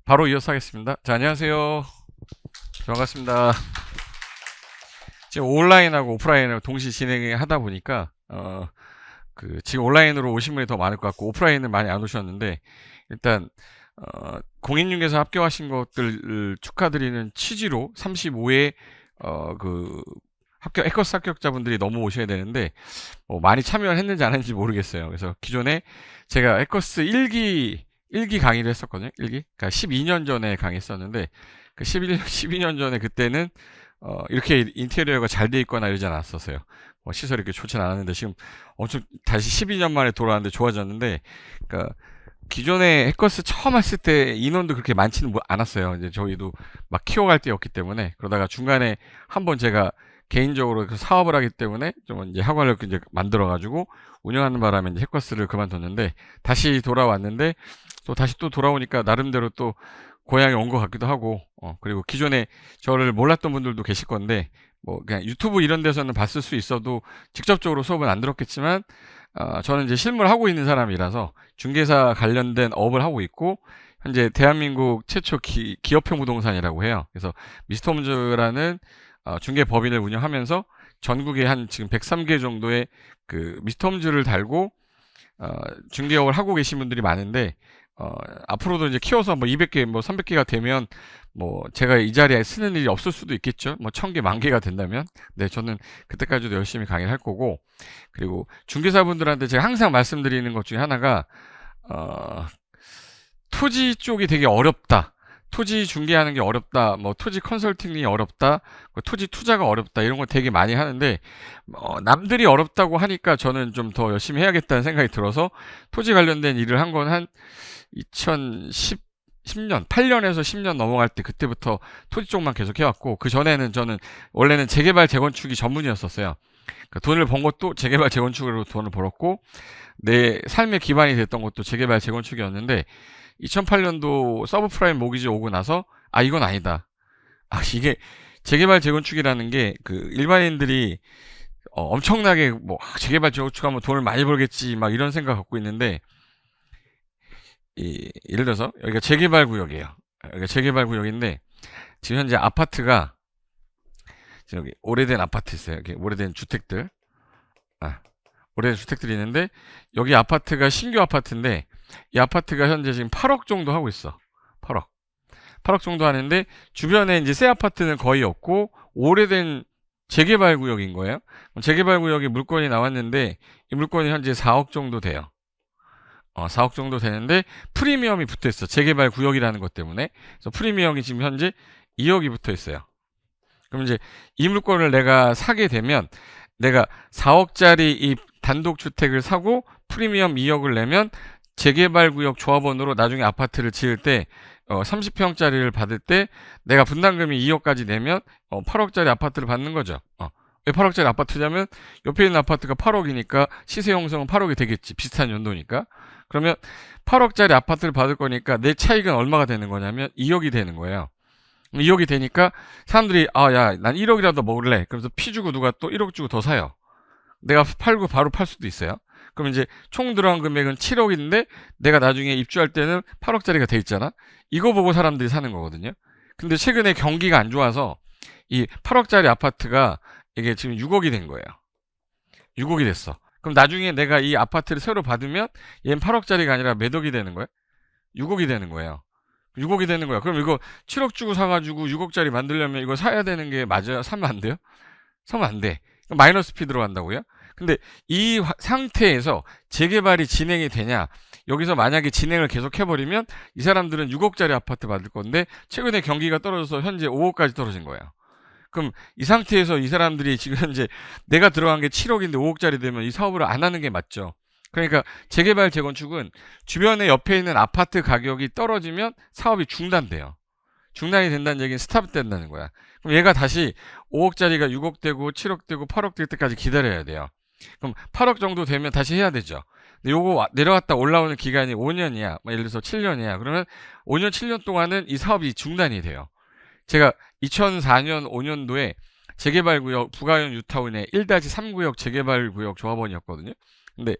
바로 이어서 하겠습니다. 자, 안녕하세요. 반갑습니다. 지금 온라인하고 오프라인을 동시 진행하다 보니까 지금 온라인으로 오신 분이 더 많을 것 같고 오프라인은 많이 안 오셨는데 일단 공인중개사 합격하신 것들 축하드리는 취지로 35회 에커스 합격자분들이 너무 오셔야 되는데 많이 참여를 했는지 안 했는지 모르겠어요. 그래서 기존에 제가 에커스 1기 강의를 했었거든요. 1기. 그러니까 12년 전에 강의했었는데 그 12년 전에 그때는 이렇게 인테리어가 잘 돼 있거나 이러지 않았었어요. 시설이 이렇게 좋진 않았는데 지금 엄청 다시 12년 만에 돌아왔는데 좋아졌는데 그러니까 기존에 해커스 처음 했을 때 인원도 그렇게 많지는 않았어요. 이제 저희도 막 키워갈 때였기 때문에 그러다가 중간에 한번 제가 개인적으로 그 사업을 하기 때문에 좀 이제 학원을 이제 만들어가지고 운영하는 바람에 이제 해커스를 그만뒀는데 다시 돌아왔는데 또 다시 또 돌아오니까 나름대로 또 고향에 온 것 같기도 하고 그리고 기존에 저를 몰랐던 분들도 계실 건데 뭐 그냥 유튜브 이런 데서는 봤을 수 있어도 직접적으로 수업은 안 들었겠지만 저는 이제 실무를 하고 있는 사람이라서 중개사 관련된 업을 하고 있고 현재 대한민국 최초 기업형 부동산이라고 해요. 그래서 미스터홈즈라는 중개 법인을 운영하면서 전국에 한 지금 103개 정도의 그 미스터홈즈를 달고 중개업을 하고 계신 분들이 많은데 앞으로도 이제 키워서 뭐 200개, 뭐 300개가 되면 뭐 제가 이 자리에 쓰는 일이 없을 수도 있겠죠. 뭐 1000개, 10,000개가 된다면. 네, 저는 그때까지도 열심히 강의를 할 거고. 그리고 중개사분들한테 제가 항상 말씀드리는 것 중에 하나가 토지 쪽이 되게 어렵다. 토지 중개하는 게 어렵다. 뭐 토지 컨설팅이 어렵다. 토지 투자가 어렵다. 이런 거 되게 많이 하는데 남들이 어렵다고 하니까 저는 좀 더 열심히 해야겠다는 생각이 들어서 토지 관련된 일을 한 건 한 2010년, 8년에서 10년 넘어갈 때 그때부터 토지 쪽만 계속 해왔고 그 전에는 저는 원래는 재개발 재건축이 전문이었었어요. 그러니까 돈을 번 것도 재개발 재건축으로 돈을 벌었고 내 삶의 기반이 됐던 것도 재개발 재건축이었는데 2008년도 서브프라임 모기지 오고 나서 이건 아니다. 이게 재개발 재건축이라는 게 그 일반인들이 엄청나게 뭐 재개발 재건축하면 돈을 많이 벌겠지 막 이런 생각 갖고 있는데 예를 들어서 여기가 재개발 구역이에요. 여기가 재개발 구역인데 지금 현재 아파트가 지금 여기 오래된 아파트 있어요. 여기 오래된 주택들, 오래된 주택들이 있는데 여기 아파트가 신규 아파트인데 이 아파트가 현재 지금 8억 정도 하고 있어. 8억 정도 하는데 주변에 이제 새 아파트는 거의 없고 오래된 재개발 구역인 거예요. 재개발 구역에 물건이 나왔는데 이 물건이 현재 4억 정도 돼요. 4억 정도 되는데 프리미엄이 붙어 있어. 재개발 구역이라는 것 때문에. 그래서 프리미엄이 지금 현재 2억이 붙어 있어요. 그럼 이제 이 물건을 내가 사게 되면 내가 4억짜리 이 단독주택을 사고 프리미엄 2억을 내면 재개발 구역 조합원으로 나중에 아파트를 지을 때 30평짜리를 받을 때 내가 분담금이 2억까지 내면 8억짜리 아파트를 받는 거죠. 왜 8억짜리 아파트냐면 옆에 있는 아파트가 8억이니까 시세 형성은 8억이 되겠지. 비슷한 연도니까. 그러면 8억짜리 아파트를 받을 거니까 내 차익은 얼마가 되는 거냐면 2억이 되는 거예요. 2억이 되니까 사람들이 야, 난 1억이라도 먹을래. 그래서 피 주고 누가 또 1억 주고 더 사요. 내가 팔고 바로 팔 수도 있어요. 그럼 이제 총 들어간 금액은 7억인데 내가 나중에 입주할 때는 8억짜리가 돼 있잖아. 이거 보고 사람들이 사는 거거든요. 근데 최근에 경기가 안 좋아서 이 8억짜리 아파트가 이게 지금 6억이 된 거예요. 6억이 됐어. 그럼 나중에 내가 이 아파트를 새로 받으면 얘는 8억짜리가 아니라 몇 억이 되는 거야? 6억이 되는 거예요. 6억이 되는 거야. 그럼 이거 7억 주고 사가지고 6억짜리 만들려면 이거 사야 되는 게 맞아요? 사면 안 돼요? 사면 안 돼. 마이너스 피 들어간다고요? 근데 이 상태에서 재개발이 진행이 되냐? 여기서 만약에 진행을 계속 해버리면 이 사람들은 6억짜리 아파트 받을 건데 최근에 경기가 떨어져서 현재 5억까지 떨어진 거예요. 그럼 이 상태에서 이 사람들이 지금 현재 내가 들어간 게 7억인데 5억짜리 되면 이 사업을 안 하는 게 맞죠. 그러니까 재개발 재건축은 주변에 옆에 있는 아파트 가격이 떨어지면 사업이 중단돼요. 중단이 된다는 얘기는 스탑 된다는 거야. 그럼 얘가 다시 5억짜리가 6억 되고 7억 되고 8억 될 때까지 기다려야 돼요. 그럼 8억 정도 되면 다시 해야 되죠. 근데 요거 내려갔다 올라오는 기간이 5년이야. 예를 들어서 7년이야. 그러면 5년, 7년 동안은 이 사업이 중단이 돼요. 제가 2004년, 5년도에 재개발구역 부가현 뉴타운의 1-3구역 재개발구역 조합원이었거든요. 근데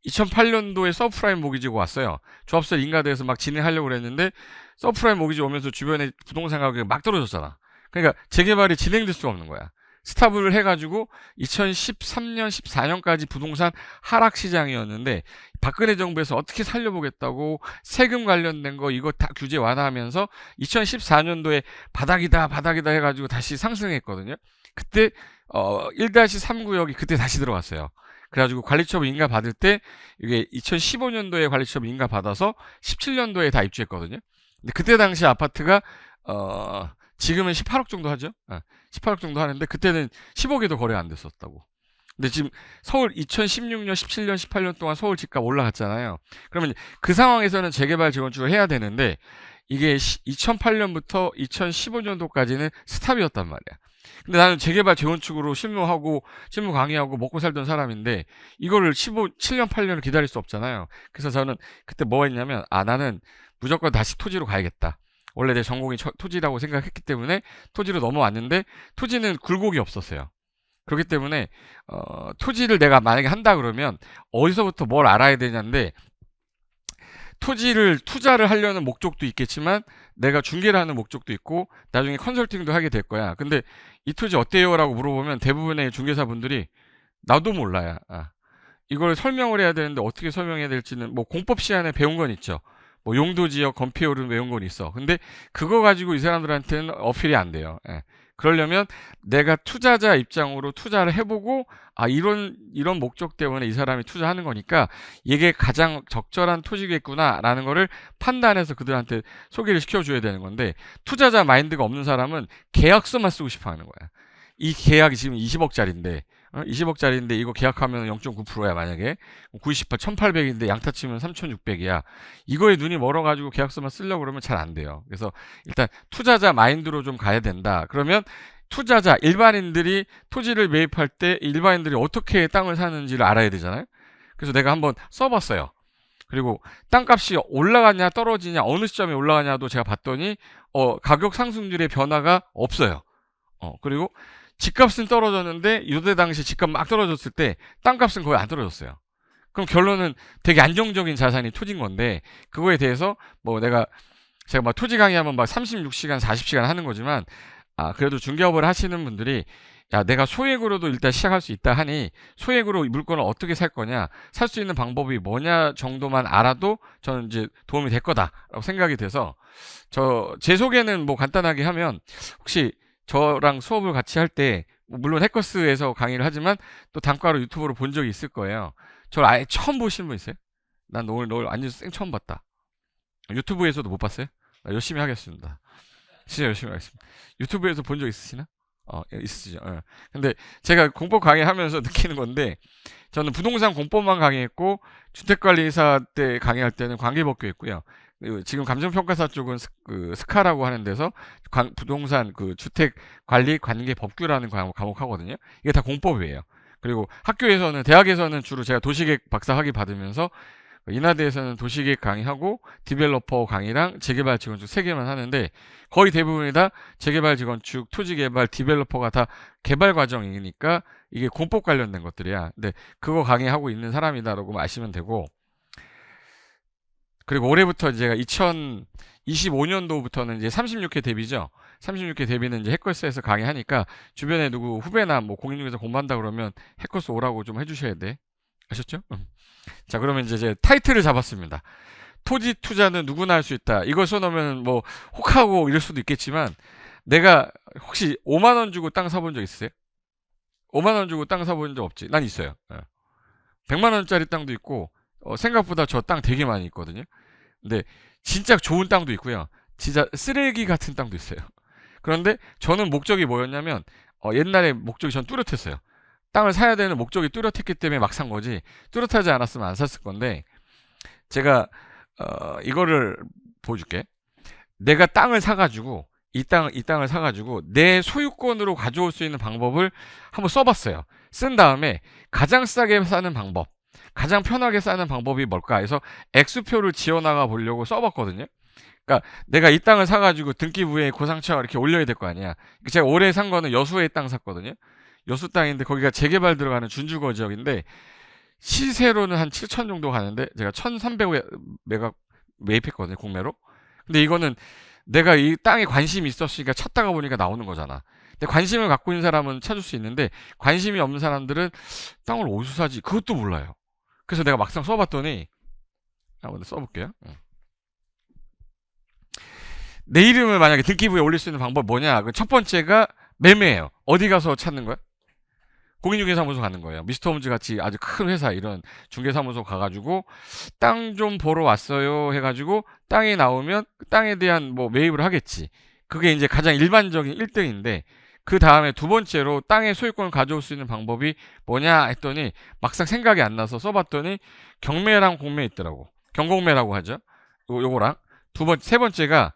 2008년도에 서프라임 모기지가 왔어요. 조합설 인가돼서 막 진행하려고 그랬는데 서프라임 모기지 오면서 주변에 부동산 가격이 막 떨어졌잖아. 그러니까 재개발이 진행될 수가 없는 거야. 스탑을 해가지고 2013년, 14년까지 부동산 하락 시장이었는데 박근혜 정부에서 어떻게 살려보겠다고 세금 관련된 거 이거 다 규제 완화하면서 2014년도에 바닥이다 해가지고 다시 상승했거든요. 그때 1-3구역이 그때 다시 들어갔어요. 그래가지고 관리처분 인가 받을 때 이게 2015년도에 관리처분 인가 받아서 17년도에 다 입주했거든요. 근데 그때 당시 아파트가 지금은 18억 정도 하죠. 18억 정도 하는데 그때는 10억에도 거래가 안 됐었다고. 근데 지금 서울 2016년, 17년, 18년 동안 서울 집값 올라갔잖아요. 그러면 그 상황에서는 재개발 재건축을 해야 되는데 이게 2008년부터 2015년도까지는 스탑이었단 말이야. 근데 나는 재개발 재건축으로 실무 강의하고 먹고 살던 사람인데 이거를 7년 8년을 기다릴 수 없잖아요. 그래서 저는 그때 뭐 했냐면 나는 무조건 다시 토지로 가야겠다. 원래 내 전공이 토지라고 생각했기 때문에 토지로 넘어왔는데 토지는 굴곡이 없었어요. 그렇기 때문에 토지를 내가 만약에 한다 그러면 어디서부터 뭘 알아야 되냐인데 토지를 투자를 하려는 목적도 있겠지만 내가 중개를 하는 목적도 있고 나중에 컨설팅도 하게 될 거야. 근데 이 토지 어때요? 라고 물어보면 대부분의 중개사분들이 나도 몰라요. 이걸 설명을 해야 되는데 어떻게 설명해야 될지는 뭐 공법 시간에 배운 건 있죠. 뭐 용도지역 건폐율은 외운 건 있어. 근데 그거 가지고 이 사람들한테는 어필이 안 돼요. 그러려면 내가 투자자 입장으로 투자를 해보고 이런 목적 때문에 이 사람이 투자하는 거니까 이게 가장 적절한 토지겠구나라는 거를 판단해서 그들한테 소개를 시켜줘야 되는 건데 투자자 마인드가 없는 사람은 계약서만 쓰고 싶어 하는 거야. 이 계약이 지금 20억짜리인데 20억짜리인데 이거 계약하면 0.9%야 만약에 98, 1800인데 양타 치면 3600이야. 이거에 눈이 멀어가지고 계약서만 쓰려고 그러면 잘 안 돼요. 그래서 일단 투자자 마인드로 좀 가야 된다. 그러면 투자자 일반인들이 토지를 매입할 때 일반인들이 어떻게 땅을 사는지를 알아야 되잖아요. 그래서 내가 한번 써봤어요. 그리고 땅값이 올라가냐 떨어지냐 어느 시점에 올라가냐도 제가 봤더니 가격 상승률의 변화가 없어요. 그리고 집값은 떨어졌는데 요때 당시 집값 막 떨어졌을 때 땅값은 거의 안 떨어졌어요. 그럼 결론은 되게 안정적인 자산이 토지인 건데 그거에 대해서 뭐 제가 막 토지 강의하면 막 36시간 40시간 하는 거지만 그래도 중개업을 하시는 분들이 야 내가 소액으로도 일단 시작할 수 있다 하니 소액으로 물건을 어떻게 살 거냐 살 수 있는 방법이 뭐냐 정도만 알아도 저는 이제 도움이 될 거다라고 생각이 돼서 제 소개는 뭐 간단하게 하면 혹시 저랑 수업을 같이 할 때 물론 해커스에서 강의를 하지만 또 단과로 유튜브로 본 적이 있을 거예요. 저를 아예 처음 보신 분 있어요? 난 오늘 완전 생 처음 봤다. 유튜브에서도 못 봤어요? 열심히 하겠습니다. 진짜 열심히 하겠습니다. 유튜브에서 본 적 있으시나? 있으시죠. 근데 제가 공법 강의하면서 느끼는 건데 저는 부동산 공법만 강의했고 주택관리사 때 강의할 때는 관계법규 했고요. 지금 감정평가사 쪽은 스카라고 하는 데서 부동산 주택 관리 관계 법규라는 과목 하거든요. 이게 다 공법이에요. 그리고 학교에서는 대학에서는 주로 제가 도시계획 박사 학위 받으면서 인하대에서는 도시계획 강의하고 디벨로퍼 강의랑 재개발 재건축 3개만 하는데 거의 대부분이 다 재개발 재건축 토지개발 디벨로퍼가 다 개발 과정이니까 이게 공법 관련된 것들이야. 근데 그거 강의하고 있는 사람이다라고 아시면 되고 그리고 올해부터 제가 2025년도부터는 이제 36회 대비죠. 36회 대비는 이제 해커스에서 강의하니까 주변에 누구 후배나 뭐 공인중개사 공부한다 그러면 해커스 오라고 좀 해주셔야 돼. 아셨죠? 자, 그러면 이제 제 타이틀을 잡았습니다. 토지 투자는 누구나 할 수 있다. 이걸 써놓으면 뭐 혹하고 이럴 수도 있겠지만 내가 혹시 5만 원 주고 땅 사본 적 있으세요? 5만 원 주고 땅 사본 적 없지? 난 있어요. 100만 원짜리 땅도 있고 생각보다 저 땅 되게 많이 있거든요. 근데 진짜 좋은 땅도 있고요. 진짜 쓰레기 같은 땅도 있어요. 그런데 저는 목적이 뭐였냐면 옛날에 목적이 전 뚜렷했어요. 땅을 사야 되는 목적이 뚜렷했기 때문에 막 산 거지 뚜렷하지 않았으면 안 샀을 건데 제가 이거를 보여줄게. 내가 땅을 사가지고 이 땅을 사가지고 내 소유권으로 가져올 수 있는 방법을 한번 써봤어요. 쓴 다음에 가장 싸게 사는 방법 가장 편하게 사는 방법이 뭘까 해서 X표를 지어나가 보려고 써봤거든요. 그러니까 내가 이 땅을 사가지고 등기부에 고상처 이렇게 올려야 될 거 아니야. 제가 올해 산 거는 여수에 땅 샀거든요. 여수 땅인데 거기가 재개발 들어가는 준주거 지역인데 시세로는 한 7천 정도 가는데 제가 1,300에 매각 매입했거든요, 공매로. 근데 이거는 내가 이 땅에 관심이 있었으니까 찾다가 보니까 나오는 거잖아. 근데 관심을 갖고 있는 사람은 찾을 수 있는데 관심이 없는 사람들은 땅을 어디서 사지? 그것도 몰라요. 그래서 내가 막상 써봤더니 한번 써볼게요. 내 이름을 만약에 등기부에 올릴 수 있는 방법 뭐냐? 첫 번째가 매매예요. 어디 가서 찾는 거야? 공인중개사무소 가는 거예요. 미스터 홈즈 같이 아주 큰 회사 이런 중개사무소 가가지고 땅 좀 보러 왔어요 해가지고 땅이 나오면 그 땅에 대한 뭐 매입을 하겠지. 그게 이제 가장 일반적인 1등인데 그 다음에 두 번째로 땅의 소유권을 가져올 수 있는 방법이 뭐냐 했더니 막상 생각이 안 나서 써봤더니 경매랑 공매 있더라고. 경공매라고 하죠. 요거랑 세 번째가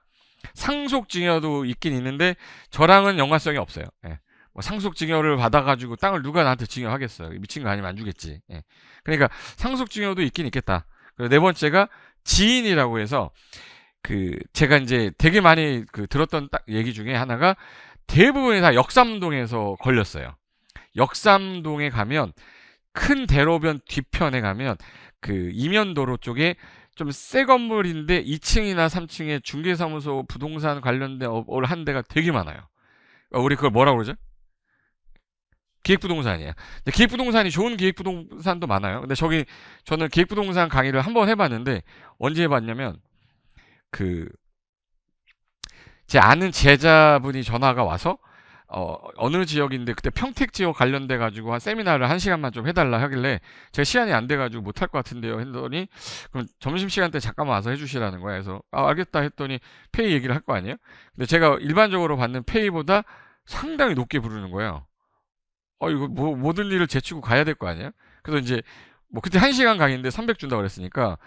상속증여도 있긴 있는데 저랑은 연관성이 없어요. 예. 뭐 상속증여를 받아가지고 땅을 누가 나한테 증여하겠어요. 미친 거 아니면 안 주겠지. 예. 그러니까 상속증여도 있긴 있겠다. 그리고 네 번째가 지인이라고 해서 제가 이제 되게 많이 들었던 얘기 중에 하나가 대부분이 다 역삼동에서 걸렸어요. 역삼동에 가면 큰 대로변 뒤편에 가면 이면도로 쪽에 좀 새 건물인데 2층이나 3층에 중개사무소 부동산 관련된 한 데가 되게 많아요. 우리 그걸 뭐라고 그러죠? 기획부동산이에요. 근데 기획부동산이 좋은 기획부동산도 많아요. 근데 저는 기획부동산 강의를 한번 해봤는데 언제 해봤냐면 제 아는 제자분이 전화가 와서 어느 지역인데 그때 평택 지역 관련돼 가지고 한 세미나를 1시간만 좀 해달라 하길래 제가 시간이 안 돼 가지고 못할 것 같은데요 했더니 그럼 점심시간 때 잠깐만 와서 해주시라는 거야. 그래서 알겠다 했더니 페이 얘기를 할 거 아니에요. 근데 제가 일반적으로 받는 페이보다 상당히 높게 부르는 거예요. 이거 뭐 모든 일을 제치고 가야 될 거 아니에요. 그래서 이제 뭐 그때 1시간 강의인데 300 준다고 그랬으니까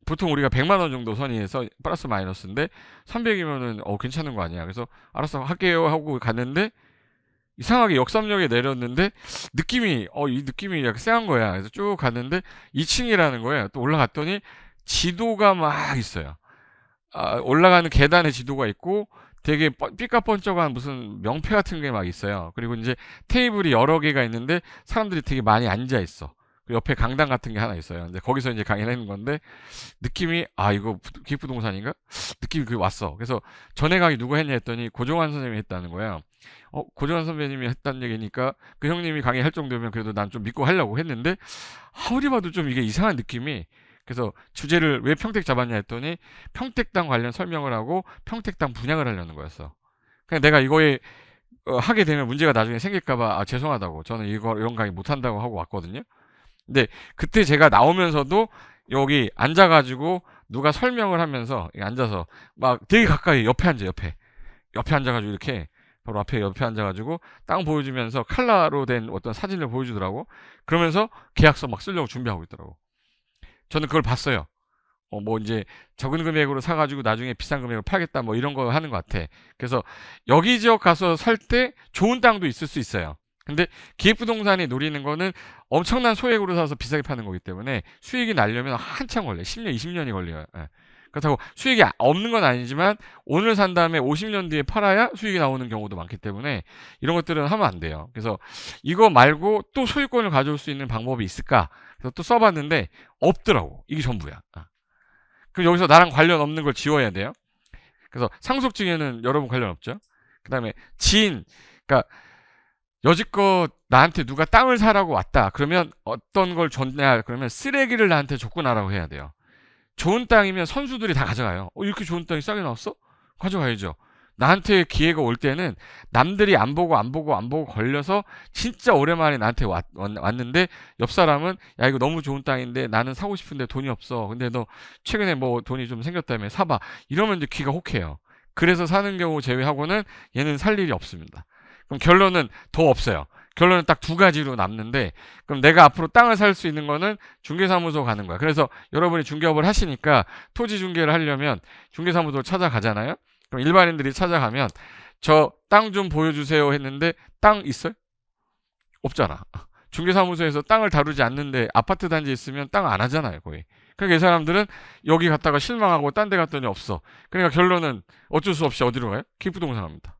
보통 우리가 100만 원 정도 선의해서 플러스 마이너스인데 300이면은 괜찮은 거 아니야. 그래서 알았어 할게요 하고 갔는데 이상하게 역삼역에 내렸는데 이 느낌이 약간 쎄한 거야. 그래서 쭉 갔는데 2층이라는 거예요. 또 올라갔더니 지도가 막 있어요. 올라가는 계단에 지도가 있고 되게 삐까뻔쩍한 무슨 명패 같은 게 막 있어요. 그리고 이제 테이블이 여러 개가 있는데 사람들이 되게 많이 앉아 있어. 옆에 강당 같은 게 하나 있어요. 이제 거기서 이제 강의를 하는 건데 느낌이 이거 기획부동산인가? 느낌이 왔어. 그래서 전에 강의 누가 했냐 했더니 고종환 선생님이 했다는 거예요. 고종환 선배님이 했다는 얘기니까 그 형님이 강의할 정도면 그래도 난 좀 믿고 하려고 했는데 아무리 봐도 좀 이게 이상한 느낌이. 그래서 주제를 왜 평택 잡았냐 했더니 평택당 관련 설명을 하고 평택당 분양을 하려는 거였어. 그냥 내가 이거에 하게 되면 문제가 나중에 생길까봐 죄송하다고 저는 이런 강의 못한다고 하고 왔거든요. 근데 그때 제가 나오면서도 여기 앉아가지고 누가 설명을 하면서 앉아서 막 되게 가까이 옆에 앉아가지고 이렇게 바로 옆에 앉아가지고 땅 보여주면서 칼라로 된 어떤 사진을 보여주더라고. 그러면서 계약서 막 쓰려고 준비하고 있더라고. 저는 그걸 봤어요. 뭐 이제 적은 금액으로 사가지고 나중에 비싼 금액으로 팔겠다 뭐 이런 거 하는 것 같아. 그래서 여기 지역 가서 살 때 좋은 땅도 있을 수 있어요. 근데 기획부동산이 노리는 거는 엄청난 소액으로 사서 비싸게 파는 거기 때문에 수익이 나려면 한참 걸려요. 10년, 20년이 걸려요. 예. 그렇다고 수익이 없는 건 아니지만 오늘 산 다음에 50년 뒤에 팔아야 수익이 나오는 경우도 많기 때문에 이런 것들은 하면 안 돼요. 그래서 이거 말고 또 소유권을 가져올 수 있는 방법이 있을까? 그래서 또 써봤는데 없더라고. 이게 전부야. 그럼 여기서 나랑 관련 없는 걸 지워야 돼요. 그래서 상속증여는 여러분 관련 없죠. 그 다음에 지인, 그러니까 여지껏 나한테 누가 땅을 사라고 왔다. 그러면 어떤 걸 줬냐? 그러면 쓰레기를 나한테 줬고 나라고 해야 돼요. 좋은 땅이면 선수들이 다 가져가요. 이렇게 좋은 땅이 싸게 나왔어? 가져가야죠. 나한테 기회가 올 때는 남들이 안 보고 걸려서 진짜 오랜만에 나한테 왔는데 옆 사람은 야 이거 너무 좋은 땅인데 나는 사고 싶은데 돈이 없어. 근데 너 최근에 뭐 돈이 좀 생겼다며 사봐. 이러면 이제 귀가 혹해요. 그래서 사는 경우 제외하고는 얘는 살 일이 없습니다. 그럼 결론은 더 없어요. 결론은 딱 두 가지로 남는데 그럼 내가 앞으로 땅을 살 수 있는 거는 중개사무소 가는 거야. 그래서 여러분이 중개업을 하시니까 토지 중개를 하려면 중개사무소 찾아가잖아요. 그럼 일반인들이 찾아가면 저 땅 좀 보여주세요 했는데 땅 있어요? 없잖아. 중개사무소에서 땅을 다루지 않는데 아파트 단지 있으면 땅 안 하잖아요 거의. 그러니까 이 사람들은 여기 갔다가 실망하고 딴 데 갔더니 없어. 그러니까 결론은 어쩔 수 없이 어디로 가요? 기부동산 갑니다.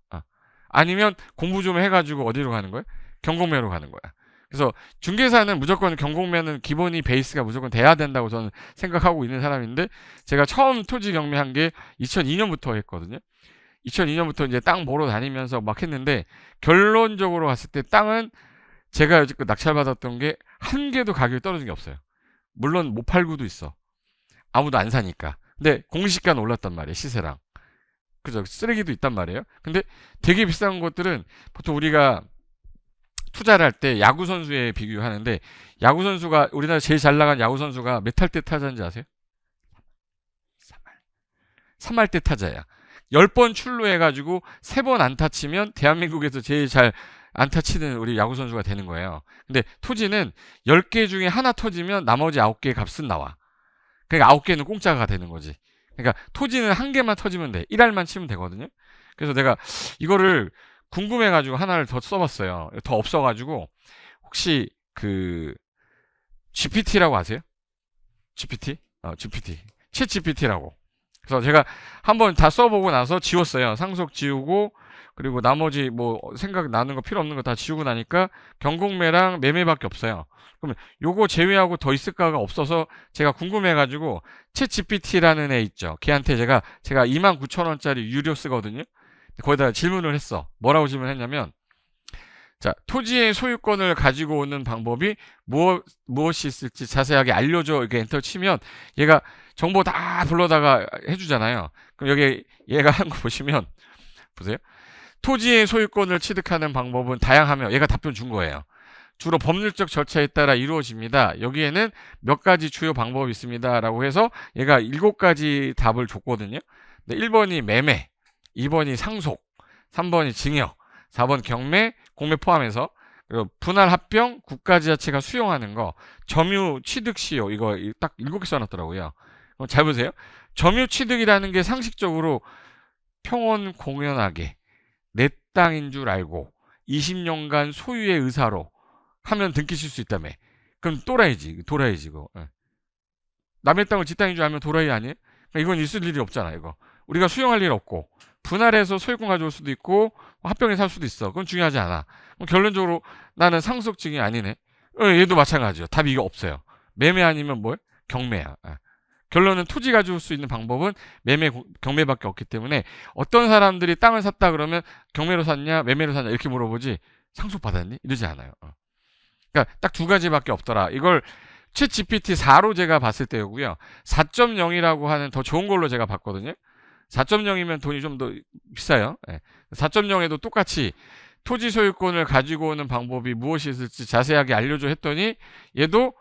아니면 공부 좀 해가지고 어디로 가는 거예요? 경공매로 가는 거야. 그래서 중개사는 무조건 경공매는 기본이 베이스가 무조건 돼야 된다고 저는 생각하고 있는 사람인데, 제가 처음 토지 경매한 게 2002년부터 했거든요. 2002년부터 이제 땅 보러 다니면서 막 했는데, 결론적으로 봤을 때 땅은 제가 여지껏 낙찰받았던 게 한 개도 가격이 떨어진 게 없어요. 물론 못 팔고도 있어. 아무도 안 사니까. 근데 공시가는 올랐단 말이에요, 시세랑. 그죠? 쓰레기도 있단 말이에요. 근데 되게 비싼 것들은 보통 우리가 투자를 할 때 야구 선수에 비교하는데, 야구 선수가, 우리나라 제일 잘 나간 야구 선수가 몇 할 때 타자인지 아세요? 3할 때 타자야. 10번 출루해가지고 3번 안타 치면 대한민국에서 제일 잘 안타 치는 우리 야구 선수가 되는 거예요. 근데 토지는 10개 중에 하나 터지면 나머지 9개의 값은 나와. 그러니까 9개는 공짜가 되는 거지. 그러니까 토지는 한 개만 터지면 돼. 1할만 치면 되거든요. 그래서 내가 이거를 궁금해가지고 하나를 더 써봤어요. 더 없어가지고. 혹시 그 GPT라고 아세요? GPT? GPT. 챗 GPT라고. 그래서 제가 한번 다 써보고 나서 지웠어요. 상속 지우고, 그리고 나머지 뭐 생각나는 거 필요 없는 거 다 지우고 나니까 경공매랑 매매밖에 없어요. 그러면 요거 제외하고 더 있을까가 없어서 제가 궁금해가지고 챗 GPT라는 애 있죠. 걔한테 제가 29,000원짜리 유료 쓰거든요. 거기다 질문을 했어. 뭐라고 질문했냐면, 자, 토지의 소유권을 가지고 오는 방법이 무엇이 있을지 자세하게 알려줘. 이렇게 엔터 치면 얘가 정보 다 불러다가 해주잖아요. 그럼 여기 얘가 한 거 보시면, 보세요. 토지의 소유권을 취득하는 방법은 다양하며, 얘가 답변 준 거예요. 주로 법률적 절차에 따라 이루어집니다. 여기에는 몇 가지 주요 방법이 있습니다. 라고 해서 얘가 7가지 답을 줬거든요. 1번이 매매, 2번이 상속, 3번이 증여, 4번 경매, 공매 포함해서, 그리고 분할 합병, 국가지자체가 수용하는 거, 점유 취득 시효, 이거 딱 7개 써놨더라고요. 잘 보세요. 점유 취득이라는 게 상식적으로 평온 공연하게 내 땅인 줄 알고 20년간 소유의 의사로 하면 등기실 수 있다며. 그럼 도라이지 그거. 남의 땅을 지 땅인 줄 알면 도라이 아니에요? 그러니까 이건 있을 일이 없잖아. 이거 우리가 수용할 일 없고, 분할해서 소유권 가져올 수도 있고 합병해 살 수도 있어. 그건 중요하지 않아. 그럼 결론적으로 나는 상속증이 아니네. 얘도 마찬가지요. 답이 이거 없어요. 매매 아니면 뭐예요? 경매야. 결론은 토지 가져올 수 있는 방법은 매매, 경매밖에 없기 때문에, 어떤 사람들이 땅을 샀다 그러면 경매로 샀냐 매매로 샀냐 이렇게 물어보지, 상속 받았니? 이러지 않아요. 그러니까 딱 2가지밖에 없더라. 이걸 챗 GPT 4로 제가 봤을 때였고요. 4.0이라고 하는 더 좋은 걸로 제가 봤거든요. 4.0이면 돈이 좀 더 비싸요. 4.0에도 똑같이 토지 소유권을 가지고 오는 방법이 무엇이 있을지 자세하게 알려줘 했더니, 얘도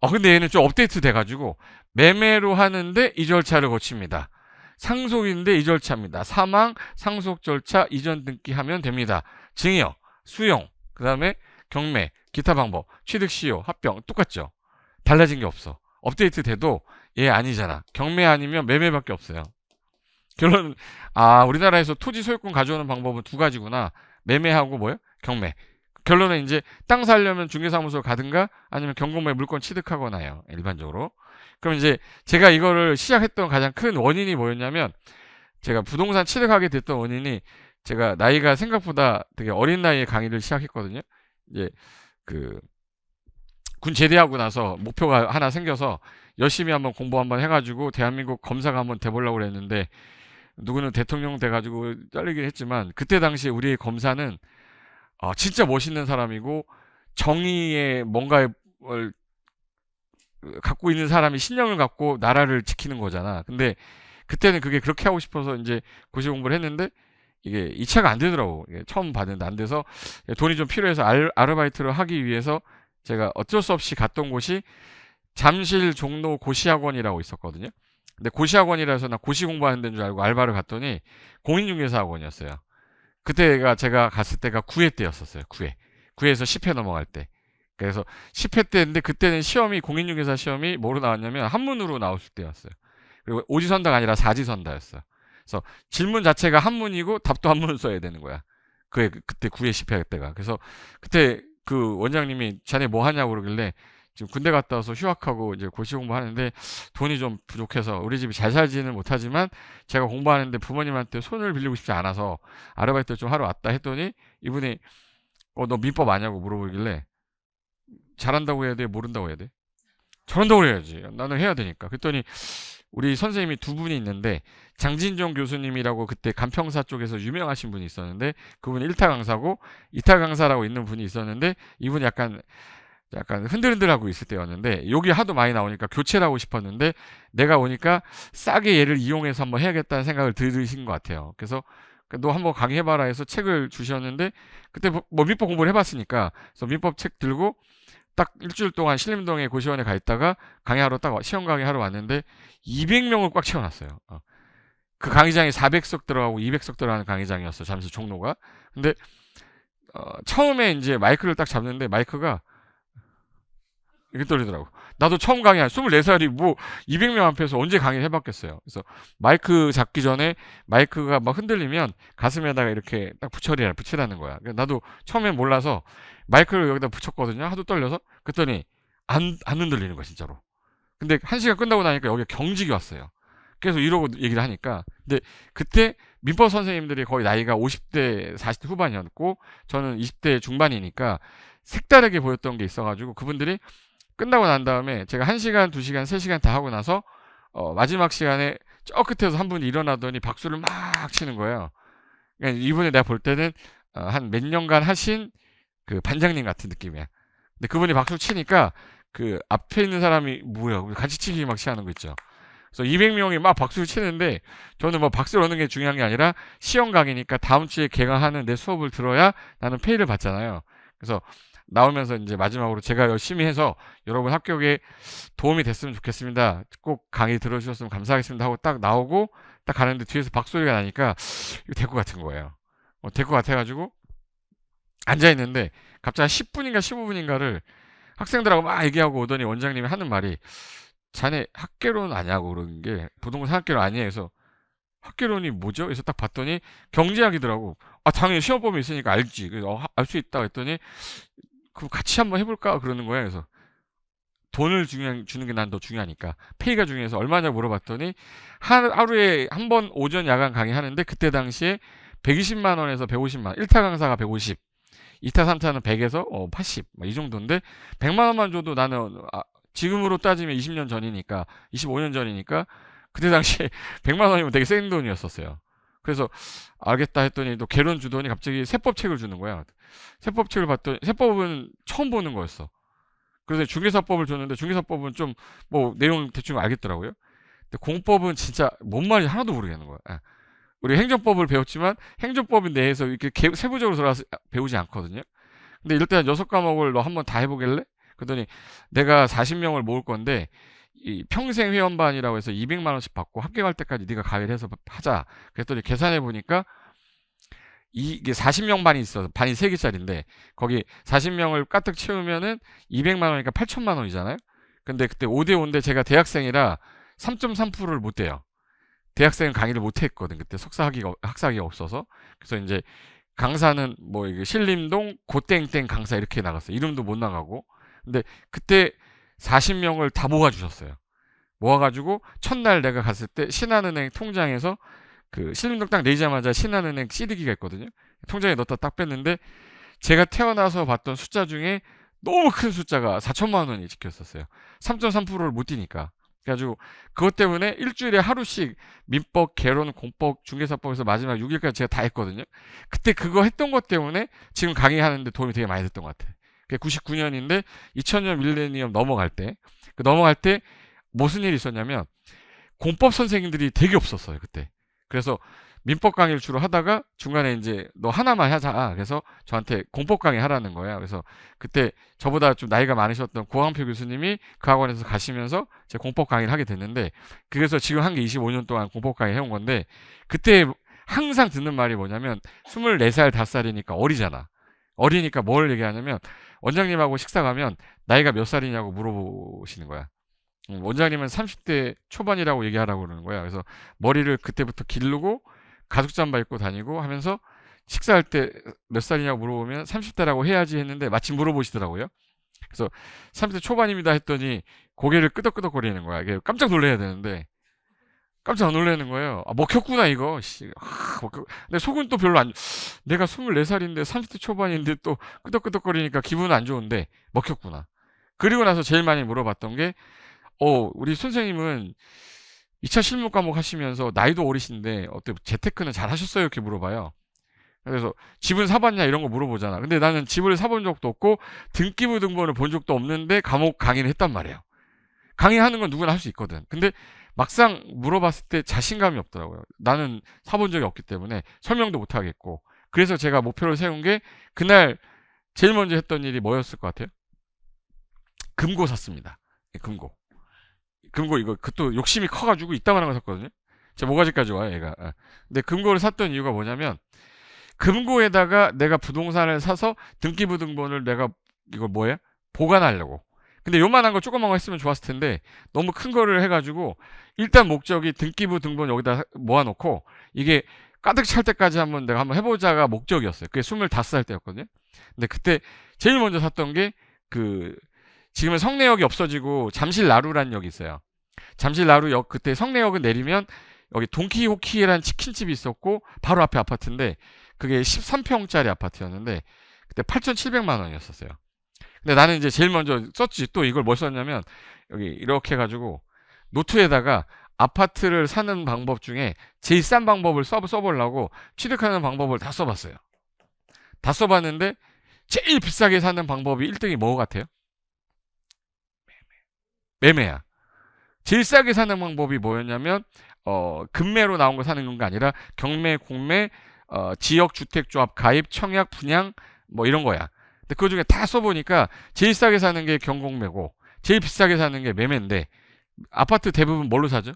근데 얘는 좀 업데이트 돼가지고, 매매로 하는데 이 절차를 거칩니다. 상속인데 이 절차입니다. 사망, 상속 절차, 이전 등기하면 됩니다. 증여, 수용, 그 다음에 경매, 기타 방법, 취득 시효, 합병 똑같죠. 달라진 게 없어. 업데이트 돼도 얘 아니잖아. 경매 아니면 매매밖에 없어요. 결론은 우리나라에서 토지 소유권 가져오는 방법은 2가지구나. 매매하고 뭐예요? 경매. 결론은 이제 땅 사려면 중개사무소 가든가 아니면 경공매 물건 취득하거나요. 일반적으로. 그럼 이제 제가 이거를 시작했던 가장 큰 원인이 뭐였냐면, 제가 부동산 취득하게 됐던 원인이, 제가 나이가 생각보다 되게 어린 나이에 강의를 시작했거든요. 이제 군 제대하고 나서 목표가 하나 생겨서 열심히 한번 공부 한번 해가지고 대한민국 검사가 한번 돼보려고 그랬는데, 누구는 대통령 돼가지고 잘리긴 했지만, 그때 당시에 우리의 검사는 진짜 멋있는 사람이고 정의에 뭔가를 갖고 있는 사람이 신념을 갖고 나라를 지키는 거잖아. 근데 그때는 그게 그렇게 하고 싶어서 이제 고시 공부를 했는데, 이게 2차가 안 되더라고. 이게 처음 받는데 안 돼서 돈이 좀 필요해서 아르바이트를 하기 위해서 제가 어쩔 수 없이 갔던 곳이 잠실 종로 고시학원이라고 있었거든요. 근데 고시학원이라서 나 고시 공부하는 데인 줄 알고 알바를 갔더니 공인중개사 학원이었어요. 그때가 제가 갔을 때가 9회 때였었어요. 9회에서 10회 넘어갈 때. 그래서 10회 때인데, 그때는 시험이, 공인중개사 시험이 뭐로 나왔냐면 한문으로 나왔을 때였어요. 그리고 오지선다가 아니라 사지선다였어요. 그래서 질문 자체가 한문이고 답도 한문을 써야 되는 거야. 그때 9회 10회 때가. 그래서 그때 그 원장님이 자네 뭐 하냐고 그러길래, 지금 군대 갔다 와서 휴학하고 이제 고시 공부하는데 돈이 좀 부족해서 우리 집이 잘 살지는 못하지만 제가 공부하는데 부모님한테 손을 빌리고 싶지 않아서 아르바이트 좀 하러 왔다 했더니, 이분이 너 민법 아냐고 물어보길래, 잘한다고 해야 돼? 모른다고 해야 돼? 잘한다고 해야지. 나는 해야 되니까. 그랬더니 우리 선생님이 두 분이 있는데 장진종 교수님이라고 그때 간평사 쪽에서 유명하신 분이 있었는데 그분이 1타 강사고 2타 강사라고 있는 분이 있었는데 이분이 약간 흔들흔들하고 있을 때였는데 여기 하도 많이 나오니까 교체를 하고 싶었는데 내가 오니까 싸게 얘를 이용해서 한번 해야겠다는 생각을 들으신 것 같아요. 그래서 너 한번 강의해봐라 해서 책을 주셨는데 그때 뭐 민법 공부를 해봤으니까 그래서 민법 책 들고 딱 일주일 동안 신림동에 고시원에 가 있다가 강의하러 딱 시험 강의하러 왔는데 200명을 꽉 채워놨어요. 그 강의장이 400석 들어가고 200석 들어가는 강의장이었어. 잠시 종로가. 근데 처음에 이제 마이크를 딱 잡는데 마이크가 이렇게 떨리더라고. 나도 처음 강의 24살이 뭐 200명 앞에서 언제 강의를 해봤겠어요. 그래서 마이크 잡기 전에 마이크가 막 흔들리면 가슴에다가 이렇게 딱 붙이라는 거야. 나도 처음엔 몰라서 마이크를 여기다 붙였거든요. 하도 떨려서. 그랬더니 안 흔들리는 거야, 진짜로. 근데 1시간 끝나고 나니까 여기에 경직이 왔어요. 그래서 이러고 얘기를 하니까. 근데 그때 민법 선생님들이 거의 나이가 50대, 40대 후반이었고 저는 20대 중반이니까 색다르게 보였던 게 있어가지고 그분들이 끝나고 난 다음에 제가 1시간, 2시간, 3시간 다 하고 나서 마지막 시간에 저 끝에서 한 분이 일어나더니 박수를 막 치는 거예요. 그러니까 이분이 내가 볼 때는 한 몇 년간 하신 그 반장님 같은 느낌이야. 근데 그분이 박수 치니까 그 앞에 있는 사람이 뭐야 같이 치기 막 시하는 거 있죠. 그래서 200명이 막 박수를 치는데 저는 뭐 박수를 얻는 게 중요한 게 아니라 시험 강의니까 다음 주에 개강하는 내 수업을 들어야 나는 페이를 받잖아요. 그래서 나오면서 이제 마지막으로 제가 열심히 해서 여러분 합격에 도움이 됐으면 좋겠습니다. 꼭 강의 들어주셨으면 감사하겠습니다 하고 딱 나오고 딱 가는데 뒤에서 박소리가 나니까 이거 될 것 같은 거예요. 될 것 같아가지고 앉아있는데 갑자기 10분인가 15분인가를 학생들하고 막 얘기하고 오더니 원장님이 하는 말이 자네 학개론 아냐고 그러는 게 부동산 학개론 아니에요. 그래서 학개론이 뭐죠? 그래서 딱 봤더니 경제학이더라고. 당연히 시험범위 있으니까 알지. 그래서 알 수 있다 했더니 그럼 같이 한번 해볼까? 그러는 거야. 그래서 돈을 주는 게 난 더 중요하니까 페이가 중요해서 얼마냐 물어봤더니 하루에 한 번 오전 야간 강의하는데 그때 당시에 120만 원에서 150만 원. 1타 강사가 150, 2타 3타는 100에서 80, 이 정도인데 100만 원만 줘도 나는 지금으로 따지면 20년 전이니까 25년 전이니까 그때 당시에 100만 원이면 되게 센 돈이었었어요. 그래서 알겠다 했더니 또 개론 주더니 갑자기 세법책을 주는 거야. 세법책을 봤더니 세법은 처음 보는 거였어. 그래서 중개사법을 줬는데 중개사법은 좀 뭐 내용 대충 알겠더라고요. 근데 공법은 진짜 뭔 말인지 하나도 모르겠는 거야. 우리 행정법을 배웠지만 행정법 내에서 이렇게 세부적으로 들어가서 배우지 않거든요. 근데 이럴 때 6과목을 너 한번 다 해보길래? 그랬더니 내가 40명을 모을 건데 이 평생 회원반이라고 해서 200만 원씩 받고 합격할 때까지 네가 가위를 해서 하자. 그랬더니 계산해 보니까 이게 40명 반이 있어. 반이 3개짜리인데 거기 40명을 까뜩 채우면은 200만 원이니까 8천만 원이잖아요. 근데 그때 5대5인데 제가 대학생이라 3.3%를 못 돼요. 대학생은 강의를 못 했거든. 그때 학사학위가 없어서. 그래서 이제 강사는 뭐 이게 신림동 고땡땡 강사 이렇게 나갔어요. 이름도 못 나가고. 근데 그때 40명을 다 모아주셨어요. 모아가지고 첫날 내가 갔을 때 신한은행 통장에서 그 신림동 딱 내리자마자 신한은행 CD기가 있거든요. 통장에 넣었다 딱 뺐는데 제가 태어나서 봤던 숫자 중에 너무 큰 숫자가 4천만 원이 찍혔었어요. 3.3%를 못 뛰니까. 그래가지고 그것 때문에 일주일에 하루씩 민법, 개론, 공법, 중개사법에서 마지막 6일까지 제가 다 했거든요. 그때 그거 했던 것 때문에 지금 강의하는데 도움이 되게 많이 됐던 것 같아요. 그게 99년인데 2000년 밀레니엄 넘어갈 때 무슨 일이 있었냐면 공법 선생님들이 되게 없었어요. 그때. 그래서 민법 강의를 주로 하다가 중간에 이제 너 하나만 하자. 그래서 저한테 공법 강의 하라는 거예요. 그래서 그때 저보다 좀 나이가 많으셨던 고항표 교수님이 그 학원에서 가시면서 제 공법 강의를 하게 됐는데 그래서 지금 한 게 25년 동안 공법 강의 해온 건데 그때 항상 듣는 말이 뭐냐면 24살, 5살이니까 어리잖아. 어리니까 뭘 얘기하냐면 원장님하고 식사 가면 나이가 몇 살이냐고 물어보시는 거야. 원장님은 30대 초반이라고 얘기하라고 그러는 거야. 그래서 머리를 그때부터 기르고 가죽 잠바 입고 다니고 하면서 식사할 때 몇 살이냐고 물어보면 30대라고 해야지 했는데 마침 물어보시더라고요. 그래서 30대 초반입니다 했더니 고개를 끄덕끄덕거리는 거야. 이게 깜짝 놀라야 되는데 깜짝 놀라는 거예요. 먹혔구나 이거. 근데 속은 또 별로 안 내가 24살인데 30대 초반인데 또 끄덕끄덕거리니까 기분은 안 좋은데 먹혔구나. 그리고 나서 제일 많이 물어봤던 게 우리 선생님은 2차 실무 과목 하시면서 나이도 어리신데 어떻게 재테크는 잘 하셨어요? 이렇게 물어봐요. 그래서 집은 사봤냐 이런 거 물어보잖아. 근데 나는 집을 사본 적도 없고 등기부 등본을 본 적도 없는데 과목 강의를 했단 말이에요. 강의하는 건 누구나 할 수 있거든. 근데 막상 물어봤을 때 자신감이 없더라고요. 나는 사본 적이 없기 때문에 설명도 못 하겠고. 그래서 제가 목표를 세운 게 그날 제일 먼저 했던 일이 뭐였을 것 같아요? 금고 샀습니다. 금고. 금고 이거 그또 욕심이 커가지고 이따만한 거 샀거든요. 제 모가지까지 와요, 얘가. 근데 금고를 샀던 이유가 뭐냐면 금고에다가 내가 부동산을 사서 등기부 등본을 내가 이거 뭐야? 보관하려고. 근데 요만한 거 조그만 거 했으면 좋았을 텐데 너무 큰 거를 해가지고 일단 목적이 등기부 등본 여기다 모아놓고 이게 가득 찰 때까지 내가 한번 해보자가 목적이었어요. 그게 25살 때였거든요. 근데 그때 제일 먼저 샀던 게 지금은 성내역이 없어지고 잠실나루라는 역이 있어요. 잠실나루역 그때 성내역을 내리면 여기 돈키호키라는 치킨집이 있었고 바로 앞에 아파트인데 그게 13평짜리 아파트였는데 그때 8,700만 원이었었어요. 근데 나는 이제 제일 먼저 썼지. 또 이걸 뭘 썼냐면 여기 이렇게 해가지고 노트에다가 아파트를 사는 방법 중에 제일 싼 방법을 써보려고 취득하는 방법을 다 써봤어요. 다 써봤는데 제일 비싸게 사는 방법이 1등이 뭐 같아요? 매매야. 제일 싸게 사는 방법이 뭐였냐면 급매로 나온 거 사는 건 아니라 경매, 공매, 지역주택조합 가입, 청약, 분양 뭐 이런 거야. 근데 그 중에 다 써보니까 제일 싸게 사는 게 경공매고 제일 비싸게 사는 게 매매인데 아파트 대부분 뭘로 사죠?